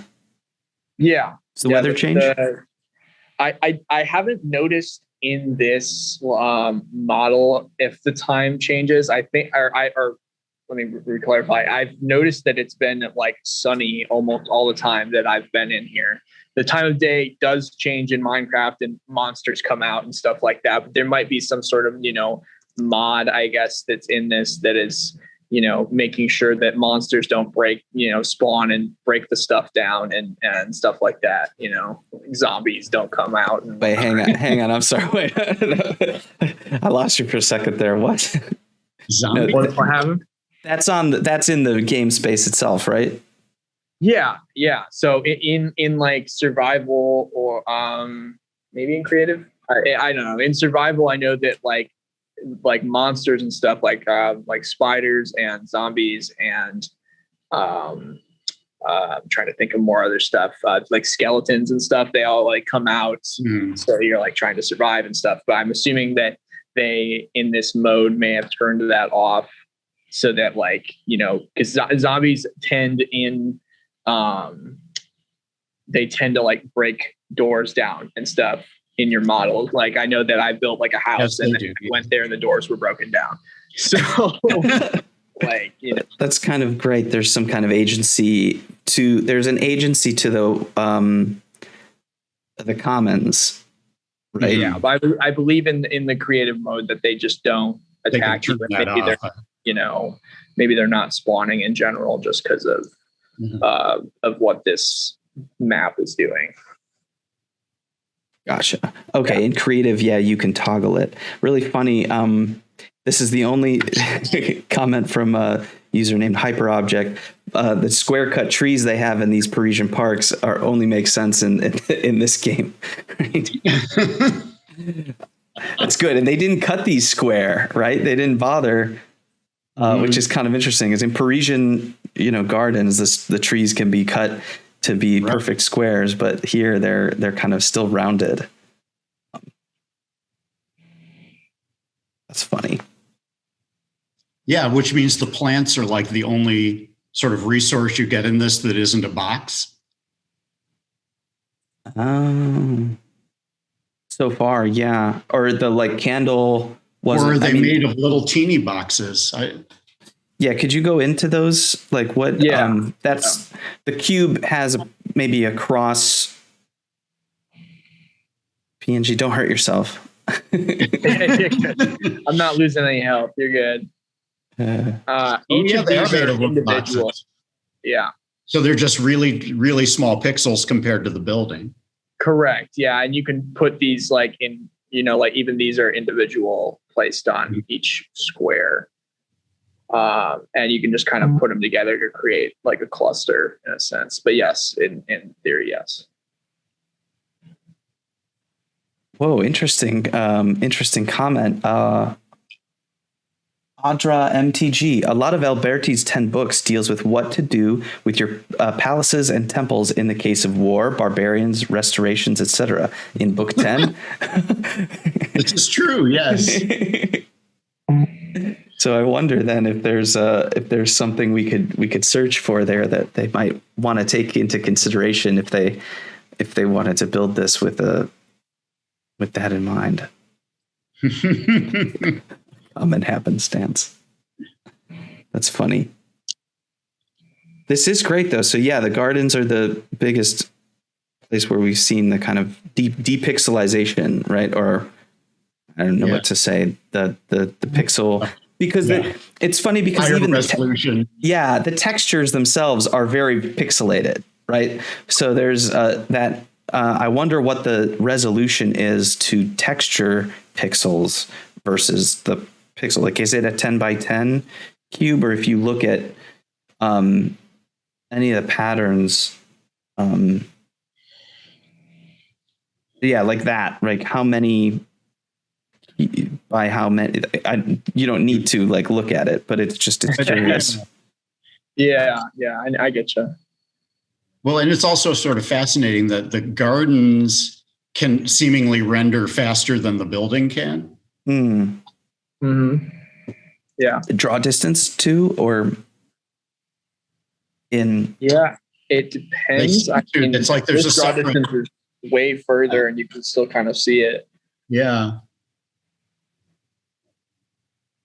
Yeah. Does the weather change? I haven't noticed in this model if the time changes. I think, or let me re-clarify. I've noticed that it's been like sunny almost all the time that I've been in here. The time of day does change in Minecraft and monsters come out and stuff like that. But there might be some sort of, mod, I guess, that's in this that is, making sure that monsters don't spawn and break the stuff down and stuff like that. Zombies don't come out. Wait, hang on. I'm sorry. Wait, I lost you for a second there. What? Zombie? What happened? That's in the game space itself, right? Yeah. So in like survival or maybe in creative, I don't know. In survival, I know that like monsters and stuff like spiders and zombies and I'm trying to think of more other stuff like skeletons and stuff. They all like come out, so you're like trying to survive and stuff. But I'm assuming that they in this mode may have turned that off. So that because zombies tend to like break doors down and stuff in your model. Like I know that I built like a house and then I went there and the doors were broken down. So that's kind of great. There's some kind of agency to the commons, right? Yeah, but I believe in the creative mode that they just don't attack you. Maybe they're not spawning in general just because of what this map is doing. Gotcha. Okay. Yeah. In creative, you can toggle it. Really funny. This is the only comment from a user named Hyperobject. The square cut trees they have in these Parisian parks only make sense in this game. Right? That's good. And they didn't cut these square, right? They didn't bother. which is kind of interesting. Is in Parisian, gardens, the trees can be cut to be perfect squares, but here they're kind of still rounded. That's funny. Yeah, which means the plants are like the only sort of resource you get in this that isn't a box. So far, yeah. Or the candle was. Or are they made of little teeny boxes? Yeah, could you go into those? Like what? Yeah. That's the cube has maybe a cross. PNG, don't hurt yourself. I'm not losing any health. You're good. Each of these are individual. Boxes. Yeah. So they're just really, really small pixels compared to the building. Correct. Yeah. And you can put these in, even these are individual placed on each square. And you can just kind of put them together to create like a cluster in a sense. But yes, in theory, yes. Whoa, interesting. Interesting comment. Audra MTG. A lot of Alberti's 10 books deals with what to do with your palaces and temples in the case of war, barbarians, restorations, etc. In book 10. This is true. Yes. So I wonder then if there's something we could search for there that they might want to take into consideration if they wanted to build this with that in mind. Common happenstance. That's funny. This is great though. So yeah, the gardens are the biggest place where we've seen the kind of depixelization, right? Or I don't know what to say. The pixel, because it's funny because higher even resolution. The textures themselves are very pixelated, right? So there's that. I wonder what the resolution is to texture pixels versus the pixel. Like, is it a 10 by 10 cube? Or if you look at any of the patterns, like that, like how many by how many, you don't need to look at it, but it's curious. I get you. Well, and it's also sort of fascinating that the gardens can seemingly render faster than the building can. Yeah. Draw distance too, or in? Yeah, it depends. It's like there's a draw separate distance is way further, and you can still kind of see it. Yeah.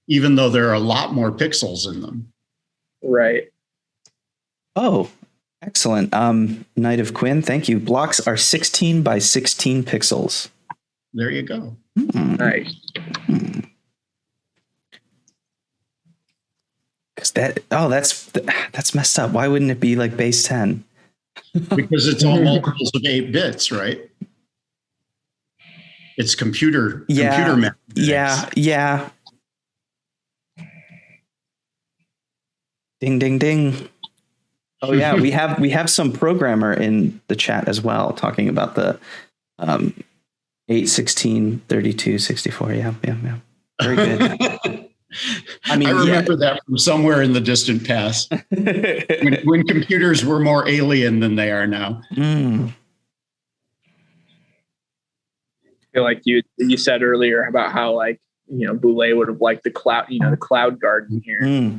Even though there are a lot more pixels in them. Right. Oh, excellent. Knight of Quinn, thank you. Blocks are 16 by 16 pixels. There you go. Nice. Because that's messed up. Why wouldn't it be like base 10? Because it's all multiples of 8 bits, right? It's computer math. Yeah. Ding, ding, ding. Oh yeah, we have some programmer in the chat as well talking about the 8, 16, 32, 64. Yeah. Very good. I remember that from somewhere in the distant past when computers were more alien than they are now. I feel like you said earlier about how Boullée would have liked the cloud garden here.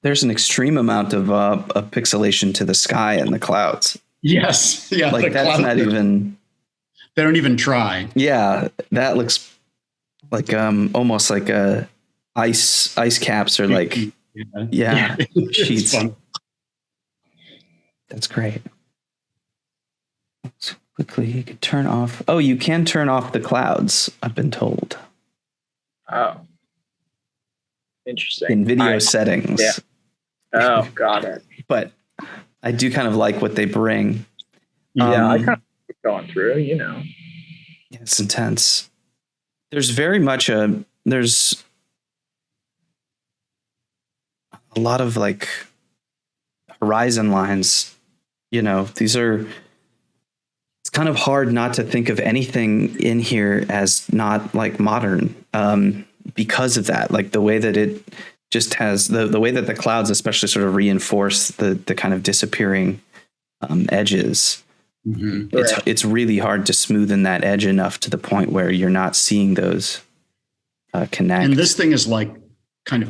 There's an extreme amount of pixelation to the sky and the clouds. Yes. Yeah. That's not even. They don't even try. Yeah. That looks like almost like a ice caps or sheets. Fun. That's great. So quickly, you could turn off. Oh, you can turn off the clouds, I've been told. Oh. Interesting. In video settings. Yeah. Oh, got it. But I do kind of like what they bring. Yeah, I kind of going through, It's intense. There's very much there's a lot of horizon lines, these are, it's kind of hard not to think of anything in here as not modern. because of that, like the way that it just has the way that the clouds especially sort of reinforce the kind of disappearing edges. Mm-hmm. It's really hard to smoothen that edge enough to the point where you're not seeing those connect. And this thing is like kind of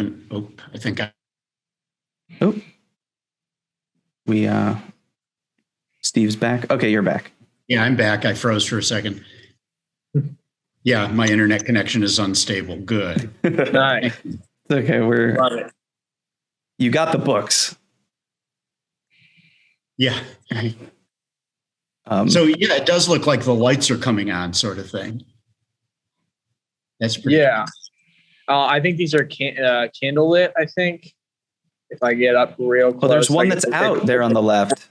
Steve's back. Okay, you're back. Yeah, I'm back. I froze for a second. Yeah, my internet connection is unstable. Good. Nice. Okay, Love it. You got the books. Yeah. So yeah, it does look like the lights are coming on, sort of thing. That's pretty Yeah. I think these are candle lit. I think if I get up real close. Well, there's one that's out there on the left.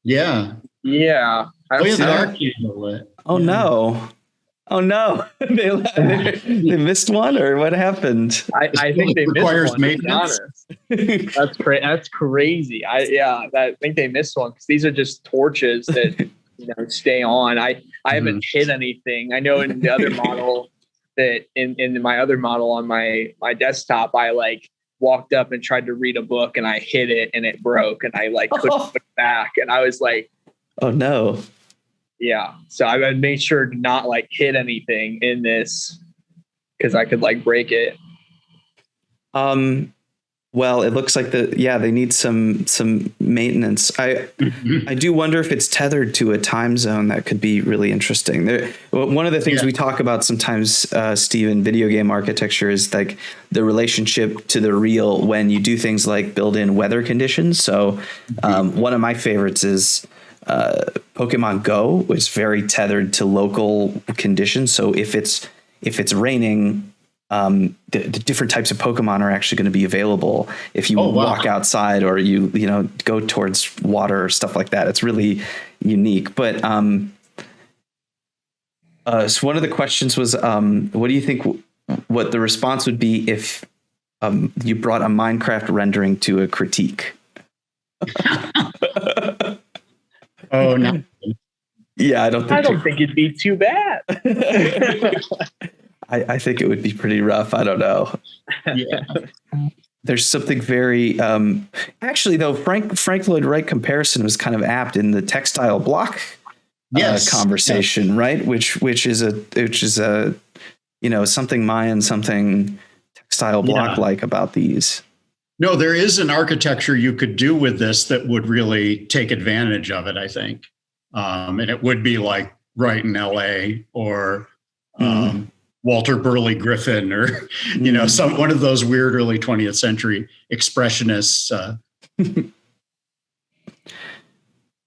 Yeah. Yeah. Oh yeah, they are candle lit. Oh no. Oh no. they missed one, or what happened? I think they requires missed one. maintenance. That's crazy. I think they missed one because these are just torches that stay on. I haven't hit anything. I know in the other model that in my other model on my desktop, I like walked up and tried to read a book and I hit it and it broke and I like couldn't put it back, and I was like, oh no. Yeah. So I made sure to not like hit anything in this because I could like break it. Well, it looks like they need some maintenance. I do wonder if it's tethered to a time zone. That could be really interesting. One of the things we talk about sometimes, Steve, in video game architecture is like the relationship to the real when you do things like build in weather conditions. So one of my favorites is Pokemon Go is very tethered to local conditions. So if it's raining, the different types of Pokemon are actually going to be available if you walk outside or you go towards water or stuff like that. It's really unique. But so one of the questions was, what do you think? What the response would be if you brought a Minecraft rendering to a critique? Oh no. Yeah, I don't think it'd be too bad. I think it would be pretty rough. I don't know. Yeah. There's something very actually though, Frank Lloyd Wright comparison was kind of apt in the textile block conversation, right? Which is a something Mayan, something textile block like about these. No, there is an architecture you could do with this that would really take advantage of it, I think. And it would be like Wright in LA or Walter Burley Griffin or, one of those weird early 20th century expressionists.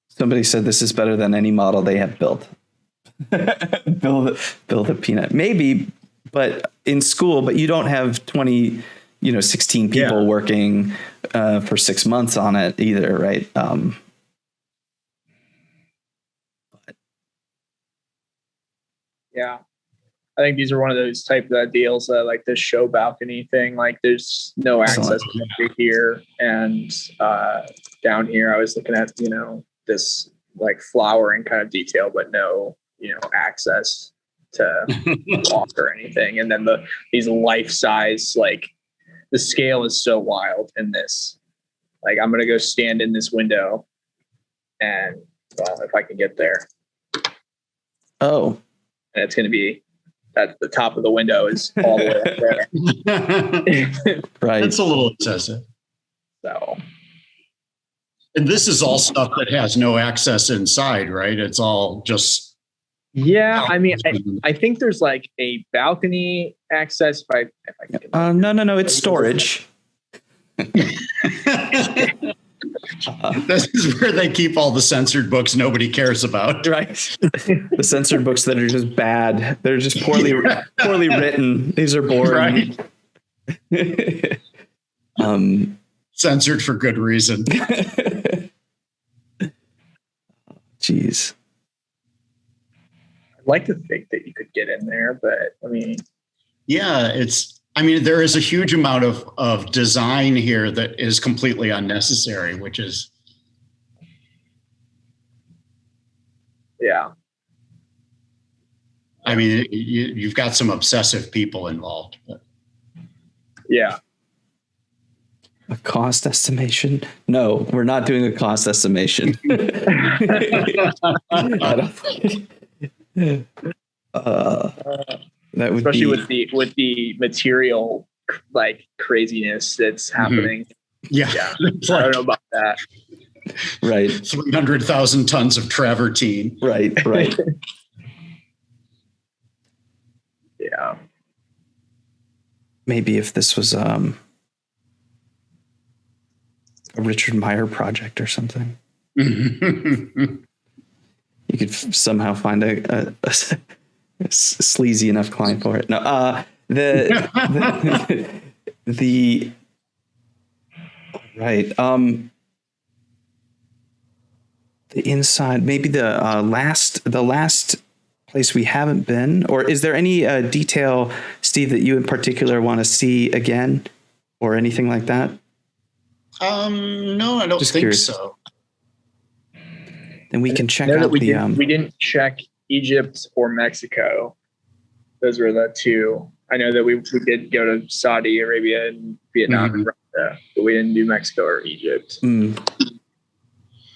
Somebody said this is better than any model they have built. build a peanut. Maybe, but in school, but you don't have 16 people working for 6 months on it either, right? Yeah. I think these are one of those type of deals like this show balcony thing. Like there's no access to here. And down here, I was looking at, this like flowering kind of detail, but no, access to walk or anything. And then these life size, like the scale is so wild in this. Like I'm going to go stand in this window and if I can get there. Oh. And it's going to be that the top of the window is all the way up there. Right. It's a little excessive. So. And this is all stuff that has no access inside, right? It's all just. Yeah. I mean, I think there's like a balcony access. If I can No. It's storage. This is where they keep all the censored books nobody cares about. Right. The censored books that are just bad. They're just poorly written. These are boring. Right. Censored for good reason. Jeez. I'd like to think that you could get in there, but I mean. Yeah, there is a huge amount of design here that is completely unnecessary, which is. Yeah. I mean, you've got some obsessive people involved. But. Yeah. A cost estimation? No, we're not doing a cost estimation. That would especially be with the material like craziness that's happening. Yeah. I don't know about that. right. 300,000 tons of travertine. Right. Yeah. Maybe if this was a Richard Meyer project or something, you could somehow find a sleazy enough client for it. No, the right. The inside, maybe the last place we haven't been, or is there any detail, Steve, that you in particular want to see again, or anything like that? No, I don't Just think curious. so. Then we can check out we didn't check Egypt or Mexico. Those were the two. I know that we did go to Saudi Arabia and Vietnam and Russia, but we didn't do Mexico or Egypt.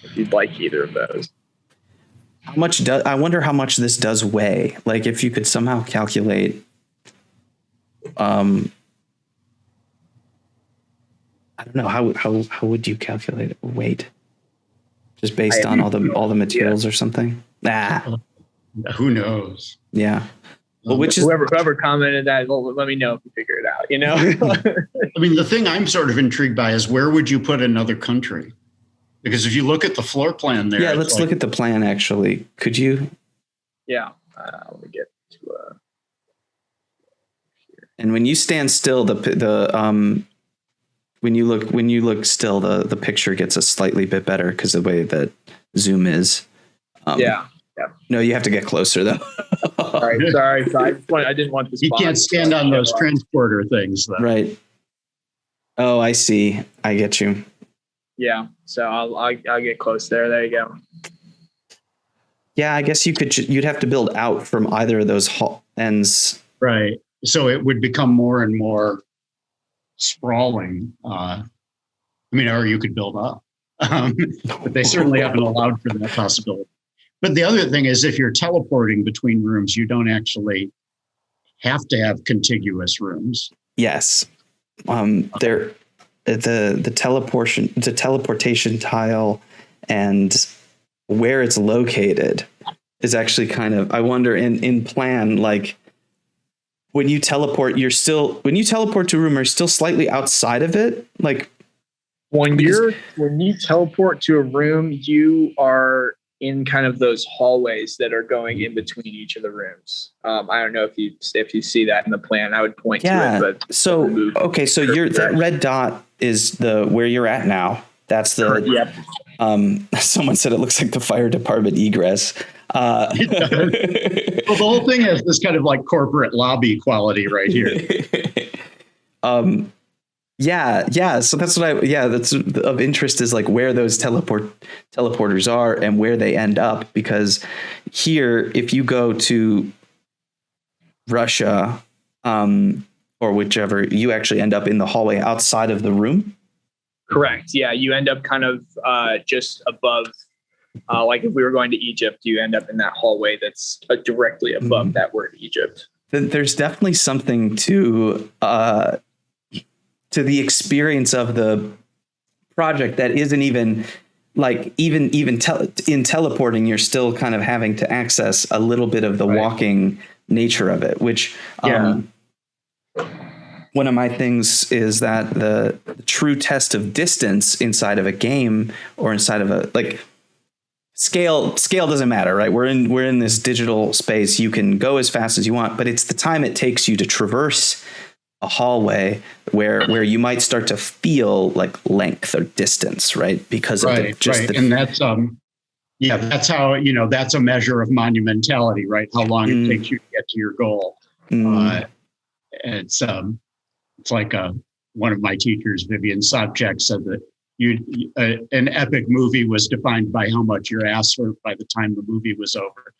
If you'd like either of those. I wonder how much this does weigh. Like if you could somehow calculate, I don't know, how would you calculate weight? Just based on all the materials or something? Who knows? Yeah. Well, which is whoever commented that, well, let me know if you figure it out, you know? I mean, the thing I'm sort of intrigued by is where would you put another country? Because if you look at the floor plan there. Yeah, let's look at the plan actually. Could you? Yeah. Let me get to and when you stand still, when you look still, the picture gets a slightly bit better because the way that zoom is. Yeah. No, you have to get closer though. Sorry. I didn't want this. You can't stand on those transporter things though. Right. Oh, I see. I get you. Yeah. So I'll get close there. There you go. Yeah, I guess you'd have to build out from either of those ends. Right. So it would become more and more sprawling. Or you could build up. But they certainly haven't allowed for that possibility. But the other thing is if you're teleporting between rooms, you don't actually have to have contiguous rooms. Yes. The teleportation tile and where it's located is actually kind of, I wonder in plan, like when you teleport to a room, are you still slightly outside of it? Like when you teleport to a room, you are in kind of those hallways that are going in between each of the rooms. I don't know if you see that in the plan. I would point to it. But so that red dot is where you're at now. That's the yep. Someone said it looks like the fire department egress. Well, the whole thing has this kind of like corporate lobby quality right here. Yeah. So that's that's of interest is like where those teleporters are and where they end up, because here, if you go to Russia, or whichever, you actually end up in the hallway outside of the room. Correct. Yeah. You end up kind of just above, like if we were going to Egypt, you end up in that hallway that's directly above that word Egypt. There's definitely something to the experience of the project that isn't even like in teleporting, you're still kind of having to access a little bit of the walking nature of it, which one of my things is that the true test of distance inside of a game or inside of a scale doesn't matter, right? We're in this digital space. You can go as fast as you want, but it's the time it takes you to traverse a hallway where you might start to feel like length or distance, right? Because of and that's that's how that's a measure of monumentality, right? How long it takes you to get to your goal. It's like one of my teachers, Vivian Sobchak, said that an epic movie was defined by how much your ass hurt by the time the movie was over.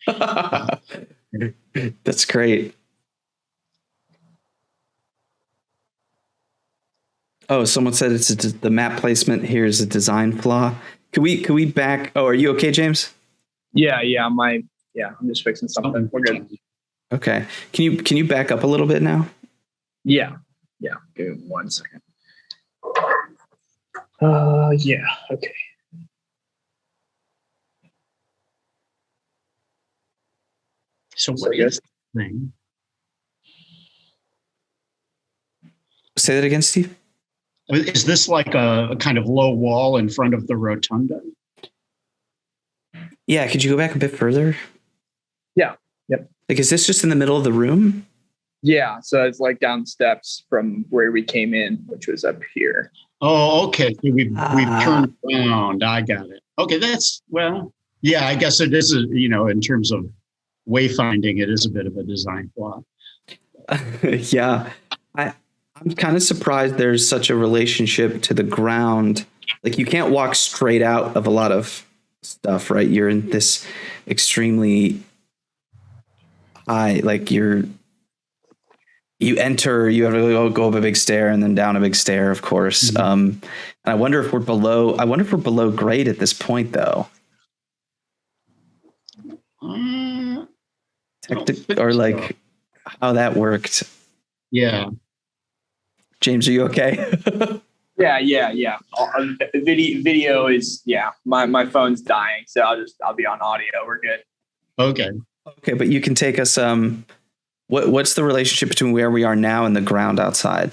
That's great. Oh, someone said the map placement here is a design flaw. Can we back? Oh, are you okay, James? Yeah. I'm just fixing something. We're good. Okay. Can you back up a little bit now? Yeah. Give me 1 second. Yeah. Okay. So what is the thing? Say that again, Steve. Is this like a kind of low wall in front of the rotunda? Yeah. Could you go back a bit further? Yeah. Yep. Like, is this just in the middle of the room? Yeah. So it's like down steps from where we came in, which was up here. Oh, okay. So we've turned around. I got it. Okay, yeah, I guess it is, in terms of wayfinding, it is a bit of a design flaw. Yeah. I'm kind of surprised there's such a relationship to the ground. Like, you can't walk straight out of a lot of stuff, right? You're in this extremely high, like you enter, you have to go up a big stair and then down a big stair, of course. Mm-hmm. And I wonder if we're below grade at this point, though. Or like how that worked. Yeah. James, are you okay? Yeah. Video is, my phone's dying, so I'll be on audio. We're good. Okay, but you can take us. What's the relationship between where we are now and the ground outside?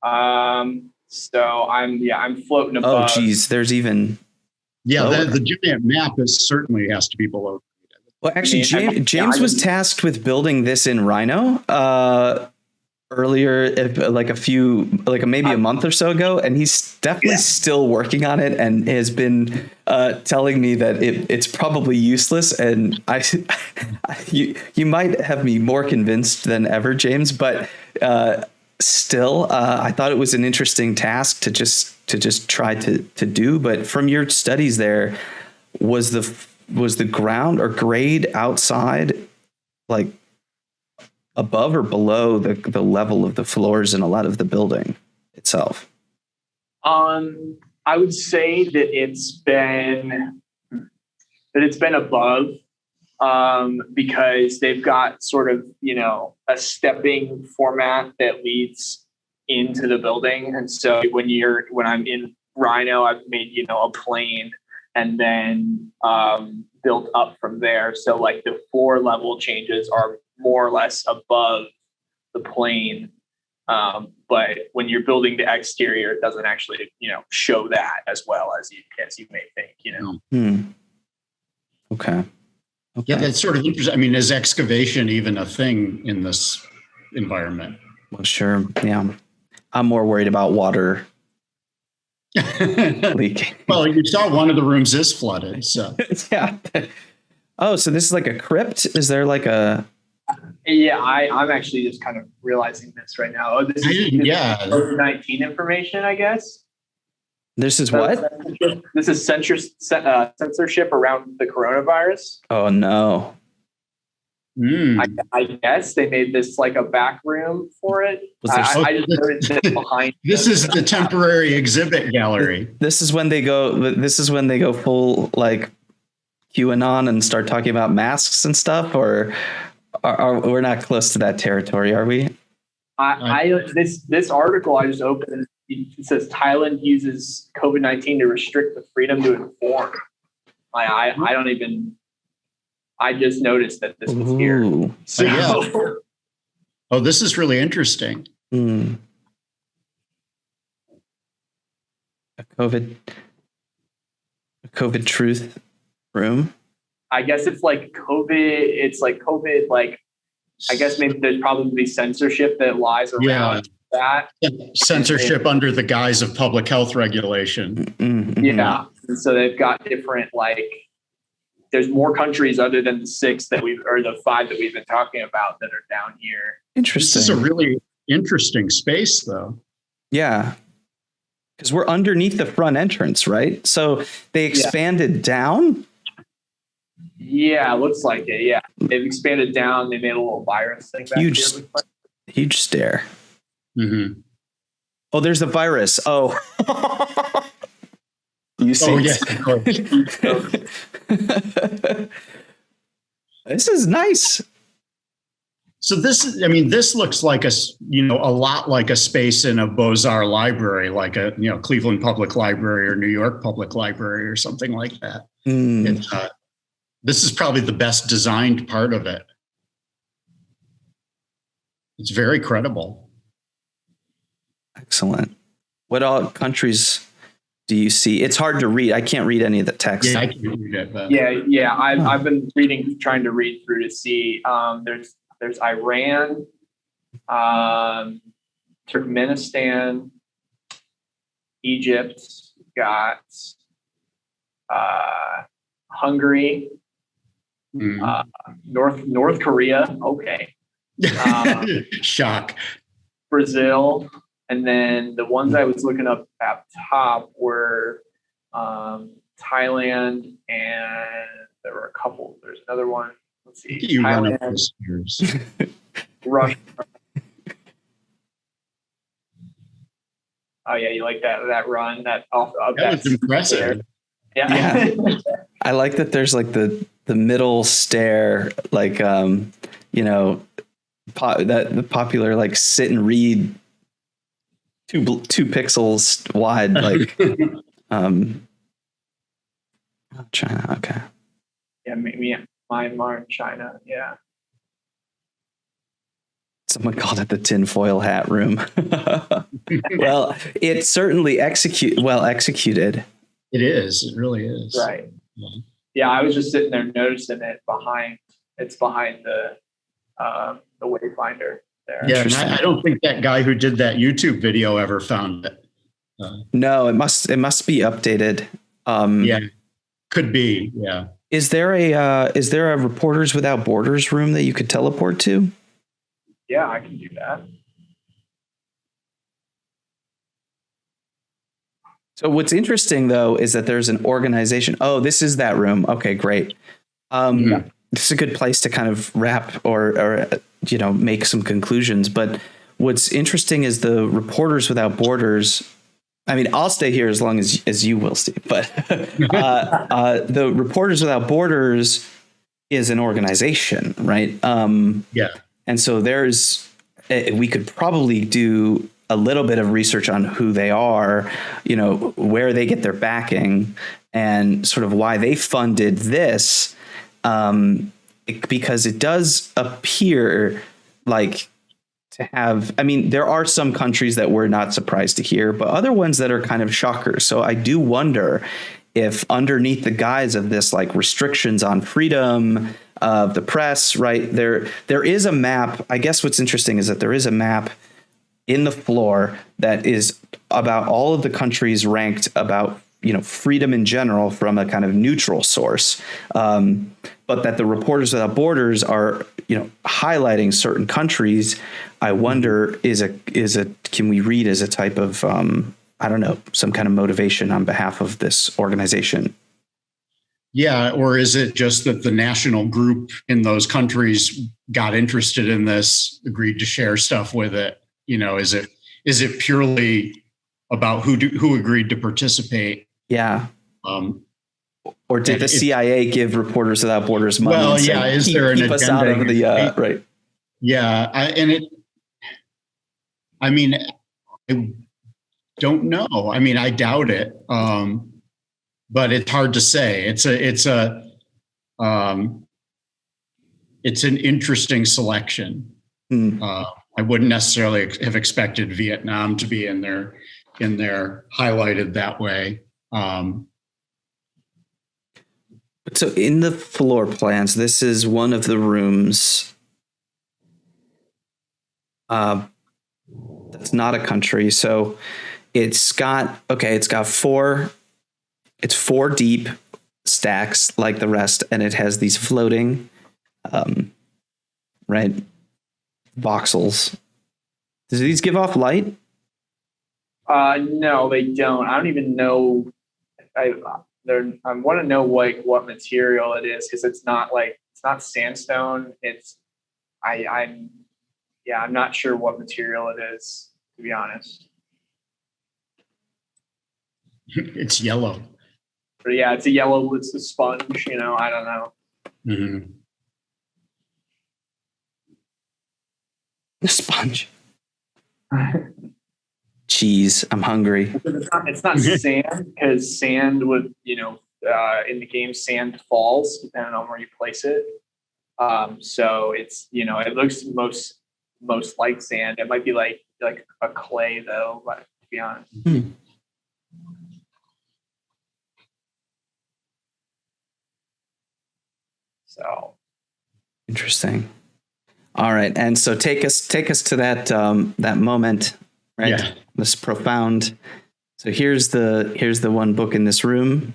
So I'm floating above. Oh, geez, there's even. Yeah, the giant map certainly has to be below. Well, actually, James was tasked with building this in Rhino earlier, maybe a month or so ago, and he's definitely still working on it, and has been telling me that it's probably useless. And you might have me more convinced than ever, James, but still, I thought it was an interesting task to just try to do. But from your studies there, was the ground or grade outside like above or below the level of the floors in a lot of the building itself? I would say that it's been above, because they've got sort of, a stepping format that leads into the building. And so when I'm in Rhino, I've made, a plane and then built up from there. So like the floor level changes are more or less above the plane. But when you're building the exterior, it doesn't actually, show that as well as you may think, Okay. Yeah, that's sort of interesting. I mean, is excavation even a thing in this environment? Well, sure. Yeah. I'm more worried about water leaking. Well, you saw one of the rooms is flooded, so. Yeah. Oh, so this is like a crypt? Is there like a... Yeah, I'm actually just kind of realizing this right now. Oh, this is COVID-19 information, I guess. This is what? This is censorship around the coronavirus. Oh, no. I guess they made this like a back room for it. I just noticed it behind. This is the temporary exhibit gallery. This is when they go full like QAnon and start talking about masks and stuff, or we're not close to that territory, are we? This article I just opened, it says Thailand uses COVID-19 to restrict the freedom to inform. I just noticed that this was here. So, yeah. Oh, this is really interesting. A COVID truth room. I guess it's like COVID. It's like COVID. Like, I guess maybe there's probably censorship that lies around that. Censorship under the guise of public health regulation. Mm-hmm. Yeah. And so they've got different, like, there's more countries other than the 5 that we've been talking about that are down here. Interesting. This is a really interesting space, though. Yeah. Because we're underneath the front entrance, right? So they expanded down? Yeah, it looks like it. Yeah. They've expanded down. They made a little virus thing back here. Huge stair. Mm-hmm. Oh, there's the virus. Oh. You see? Oh, yes, of course. This is nice. So this looks like a lot like a space in a Beaux-Arts library, like a, Cleveland Public Library or New York Public Library or something like that. This is probably the best designed part of it. It's very credible. Excellent. What all countries do you see? It's hard to read. I can't read any of the text. Yeah, I can't read it. But. Yeah. I've been trying to read through to see. There's Iran, Turkmenistan, Egypt, got Hungary, North Korea. Okay. Shock. Brazil. And then the ones I was looking up at top were Thailand, and there were a couple. There's another one. Let's see. You Thailand, run up the stairs. Russia. Oh yeah, you like that run? That was impressive. Yeah. I like that there's like the middle stair, like the popular like sit and read 2 pixels wide, like China. Okay. Yeah, maybe Myanmar and China. Yeah. Someone called it the tinfoil hat room. Well, it's certainly well executed. It is. It really is. Right. Yeah, I was just sitting there noticing it behind the wayfinder there. Yeah, and I don't think that guy who did that YouTube video ever found it. No, it must be updated. Yeah, could be. Yeah. Is there a Reporters Without Borders room that you could teleport to? Yeah, I can do that. So what's interesting though is that there's an organization. Oh, this is that room. Okay, great. This is a good place to kind of wrap or make some conclusions. But what's interesting is the Reporters Without Borders. I mean, I'll stay here as long as you will, Steve. But the Reporters Without Borders is an organization, right? Yeah. And so we could probably do a little bit of research on who they are, where they get their backing, and sort of why they funded this, because it does appear like to have, I mean, there are some countries that we're not surprised to hear, but other ones that are kind of shockers. So I do wonder if underneath the guise of this, like restrictions on freedom of the press, right, there is a map. I guess what's interesting is that there is a map in the floor that is about all of the countries ranked about, freedom in general from a kind of neutral source. But that the Reporters Without Borders are, highlighting certain countries. I wonder, can we read as a type of, some kind of motivation on behalf of this organization? Yeah. Or is it just that the national group in those countries got interested in this, agreed to share stuff with it? Is it purely about who agreed to participate? Yeah. Or did the CIA give Reporters Without Borders money? Well, yeah. Is there an agenda? Us out of the right? Yeah. I don't know. I mean, I doubt it. But it's hard to say. It's an interesting selection. I wouldn't necessarily have expected Vietnam to be in there highlighted that way. So in the floor plans, this is one of the rooms. That's not a country. So it's got four deep stacks like the rest, and it has these floating, voxels. Do these give off light? No, they don't. I don't even know. I want to know what material it is, because it's not sandstone. I'm not sure what material it is, to be honest. It's yellow. But yeah, it's a yellow. It's a sponge. You know, I don't know. Mm-hmm. The sponge. Cheese. I'm hungry. It's not sand, because sand would, you know, in the game, sand falls depending on where you place it. So it's, you know, it looks most like sand. It might be like a clay though, but to be honest. So interesting. All right, and so take us to that moment, right? Yeah. This profound. So here's the one book in this room.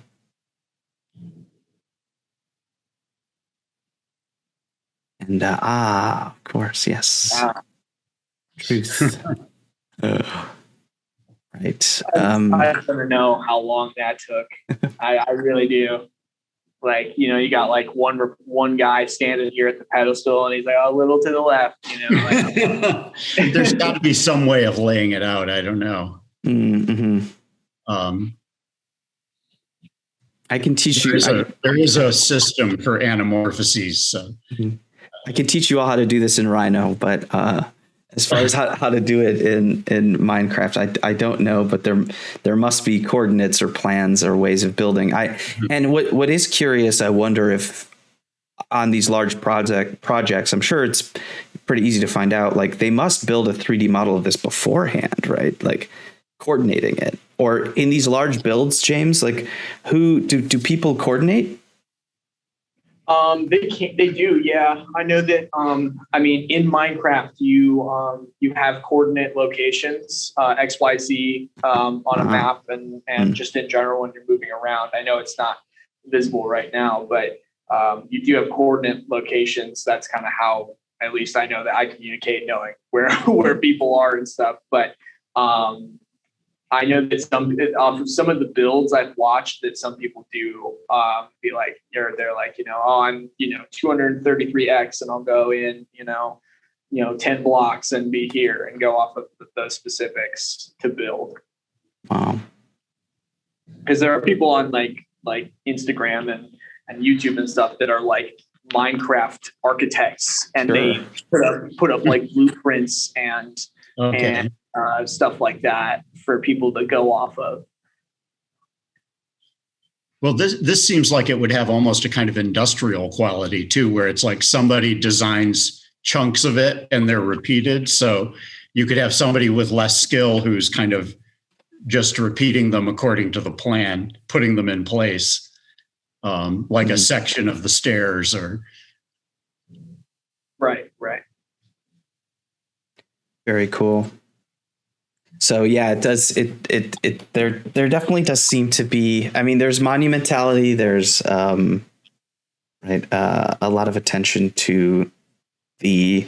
And of course, yes. Truth. Right. I don't know how long that took. I really do. Like, you know, you got like one guy standing here at the pedestal, and he's like, a little to the left, you know. Like, there's got to be some way of laying it out. I don't know. Mm-hmm. I can teach you. There is a system for anamorphosis. So. I can teach you all how to do this in Rhino, but as far as how to do it in Minecraft, I don't know, but there must be coordinates or plans or ways of building. And what is curious, I wonder if on these large projects, I'm sure it's pretty easy to find out, like they must build a 3D model of this beforehand, right? Like coordinating it. Or in these large builds, James, like who do people coordinate? They do. Yeah. I know that, I mean, in Minecraft, you have coordinate locations, X, Y, Z, on a map and just in general, when you're moving around. I know it's not visible right now, but, you do have coordinate locations. That's kind of how, at least I know that I communicate, knowing where people are and stuff. But, I know that some of the builds I've watched, that some people do be like, they're like, you know, oh, I'm, you know, 233X and I'll go in, you know, 10 blocks and be here and go off of those specifics to build. Wow. Because there are people on like Instagram and YouTube and stuff that are like Minecraft architects, and they put up like blueprints and stuff like that for people to go off of. Well, this seems like it would have almost a kind of industrial quality too, where it's like somebody designs chunks of it and they're repeated. So you could have somebody with less skill who's kind of just repeating them according to the plan, putting them in place, like a section of the stairs or. Right. Very cool. So yeah, it does. There definitely does seem to be. I mean, there's monumentality. There's a lot of attention to the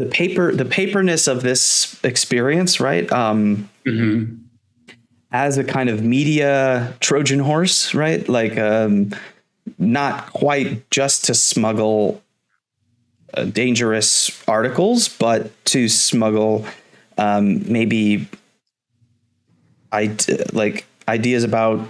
paperness of this experience, right? As a kind of media Trojan horse, right? Like not quite just to smuggle dangerous articles, but to smuggle maybe ideas about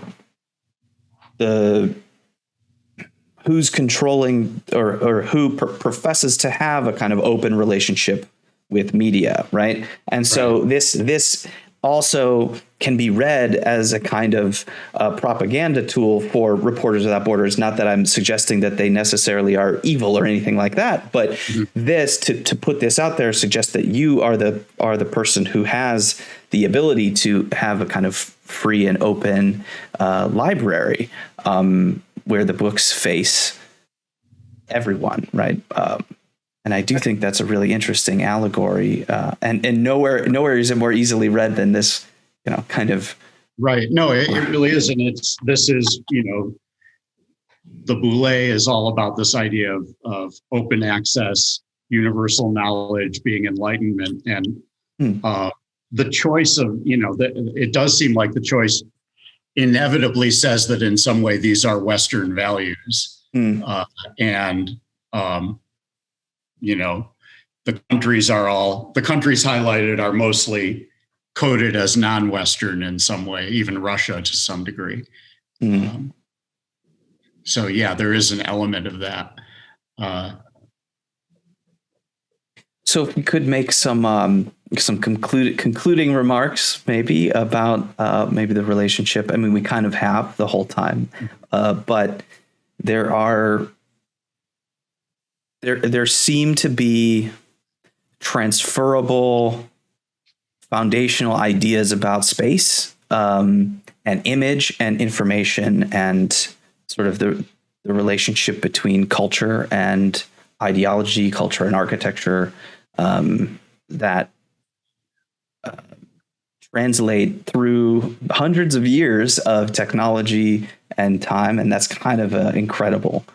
who's controlling or who professes to have a kind of open relationship with media, right? And so this also can be read as a kind of propaganda tool for Reporters Without Borders. Not that I'm suggesting that they necessarily are evil or anything like that, but this to put this out there suggests that you are the person who has the ability to have a kind of free and open library where the books face everyone, right? And I do think that's a really interesting allegory, and nowhere is it more easily read than this, kind of. Right. No, it really is. And this is, the Boullée is all about this idea of open access, universal knowledge, being enlightenment. And the choice of, it does seem like the choice inevitably says that in some way these are Western values. The countries highlighted are mostly coded as non-Western in some way, even Russia to some degree. So yeah, there is an element of that. So if we could make some concluding remarks, maybe about maybe the relationship. I mean, we kind of have the whole time, but there seem to be transferable foundational ideas about space, and image and information, and sort of the relationship between culture and ideology, culture and architecture, that translate through hundreds of years of technology and time, and that's kind of incredible.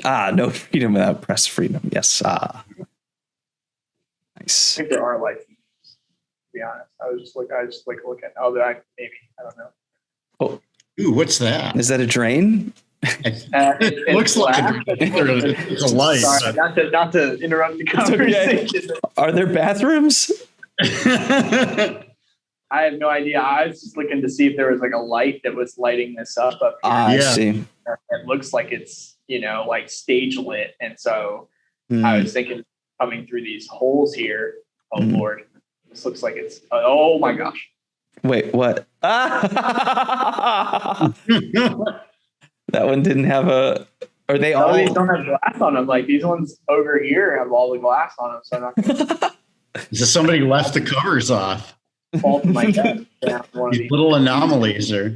No freedom without press freedom. Yes. Nice. I think there are light features, to be honest. I just look at maybe, I don't know. Oh, ooh, what's that? Is that a drain? It looks like it's a light. Sorry, not to interrupt the conversation. Okay. Are there bathrooms? I have no idea. I was just looking to see if there was like a light that was lighting this up here. I see. It looks like it's, like stage lit. And so I was thinking coming through these holes here. Oh Lord, this looks like it's, oh my gosh. Wait, what? That one didn't have a, are they all? These don't have glass on them. Like these ones over here have all the glass on them. So I'm not so somebody left the covers off. Fault my desk. Yeah, these little anomalies are.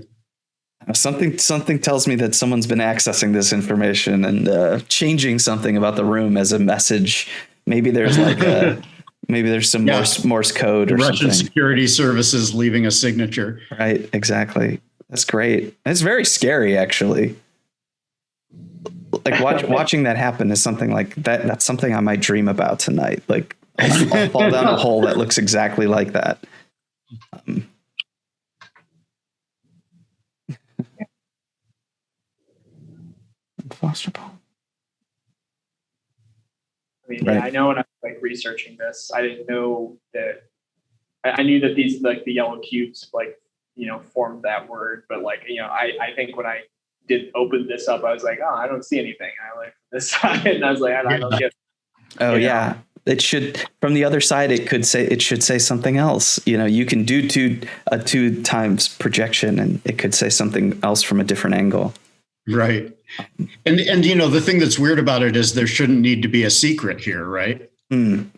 Something tells me that someone's been accessing this information and changing something about the room as a message. Maybe there's like maybe there's some Morse code or Russian something. security services leaving a signature. Right, exactly. That's great. It's very scary, actually. Like watching that happen is something like that. That's something I might dream about tonight. Like I'll fall down a hole that looks exactly like that. Foster Paul. I mean, right. I know when I was like researching this, I didn't know that. I knew that these like the yellow cubes like formed that word, but like I think when I did open this up, I was like, oh, I don't see anything. I like this side, and I was like, I don't get it. Oh yeah, it should from the other side. It should say something else. You can do a 2 times projection, and it could say something else from a different angle. Right. And the thing that's weird about it is there shouldn't need to be a secret here, right?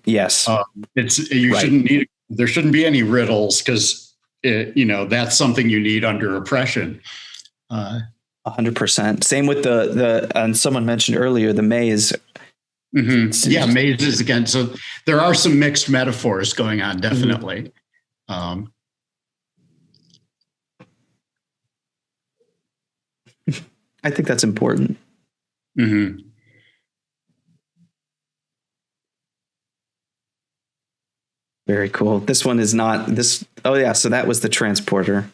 Yes. There shouldn't be any riddles because that's something you need under oppression. 100%. Same with the and someone mentioned earlier the maze. Mm-hmm. Yeah, mazes again. So there are some mixed metaphors going on, definitely. I think that's important. Mm-hmm. Very cool. This one is not this. Oh yeah. So that was the transporter.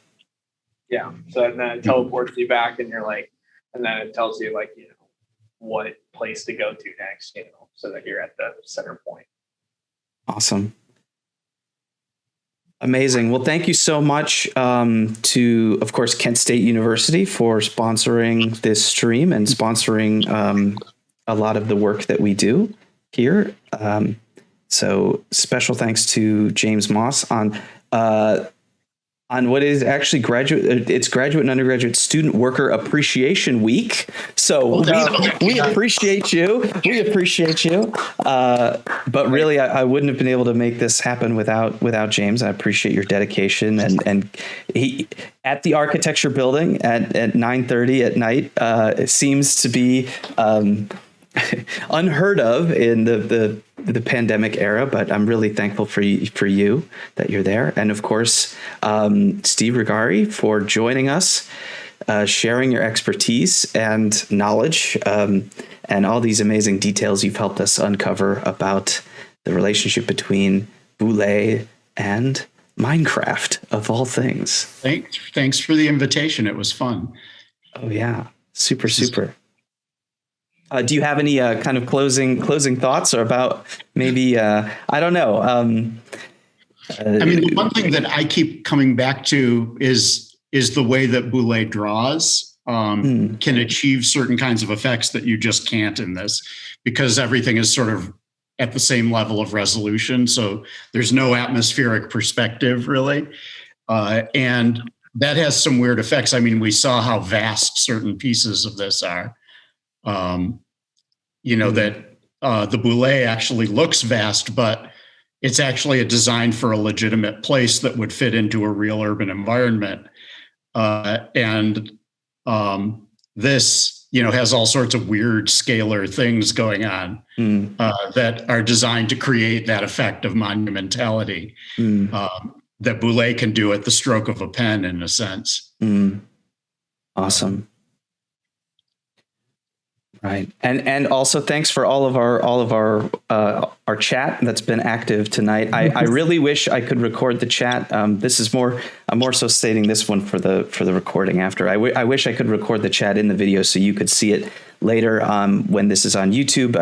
Yeah. So then it teleports you back and you're like, and then it tells you like, what place to go to next, so that you're at the center point. Awesome. Amazing. Well, thank you so much to, of course, Kent State University for sponsoring this stream and sponsoring a lot of the work that we do here. So special thanks to James Moss on what is actually graduate and undergraduate student worker appreciation week. So we appreciate you. We appreciate you. But really, I wouldn't have been able to make this happen without James. I appreciate your dedication and he at the architecture building at 9:30 at night. It seems to be unheard of in the pandemic era, but I'm really thankful for you that you're there. And of course, Steve Rugare for joining us, sharing your expertise and knowledge, and all these amazing details you've helped us uncover about the relationship between Boullée and Minecraft, of all things. Thanks for the invitation. It was fun. Oh yeah. Super. Do you have any kind of closing thoughts or about maybe, I don't know, I mean, the one thing that I keep coming back to is the way that Boullée draws can achieve certain kinds of effects that you just can't in this, because everything is sort of at the same level of resolution. So there's no atmospheric perspective really. And that has some weird effects. I mean, we saw how vast certain pieces of this are. That the Boullée actually looks vast, but it's actually a design for a legitimate place that would fit into a real urban environment. This, has all sorts of weird scalar things going on that are designed to create that effect of monumentality that Boullée can do at the stroke of a pen, in a sense. Awesome. Right. And also thanks for all of our chat that's been active tonight. I really wish I could record the chat. I'm more so stating this one for the recording after. I wish I could record the chat in the video so you could see it later when this is on YouTube,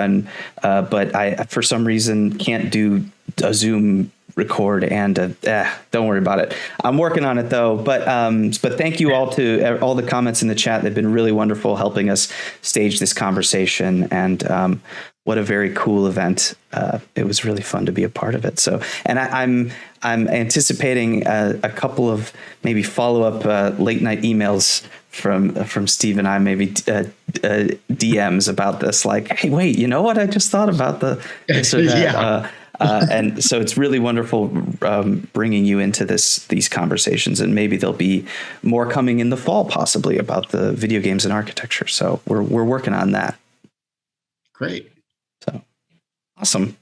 but I for some reason can't do a Zoom record, and don't worry about it. I'm working on it though. But thank you all to all the comments in the chat. They've been really wonderful helping us stage this conversation, and what a very cool event. It was really fun to be a part of it. So, and I'm anticipating a couple of maybe follow-up late night emails from Steve and I, maybe DMs about this, like, hey, wait, you know what? I just thought about this or that. Yeah. And so it's really wonderful bringing you into these conversations, and maybe there'll be more coming in the fall, possibly, about the video games and architecture. So we're working on that. Great. So awesome.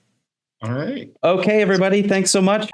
All right. Okay, everybody. Thanks so much.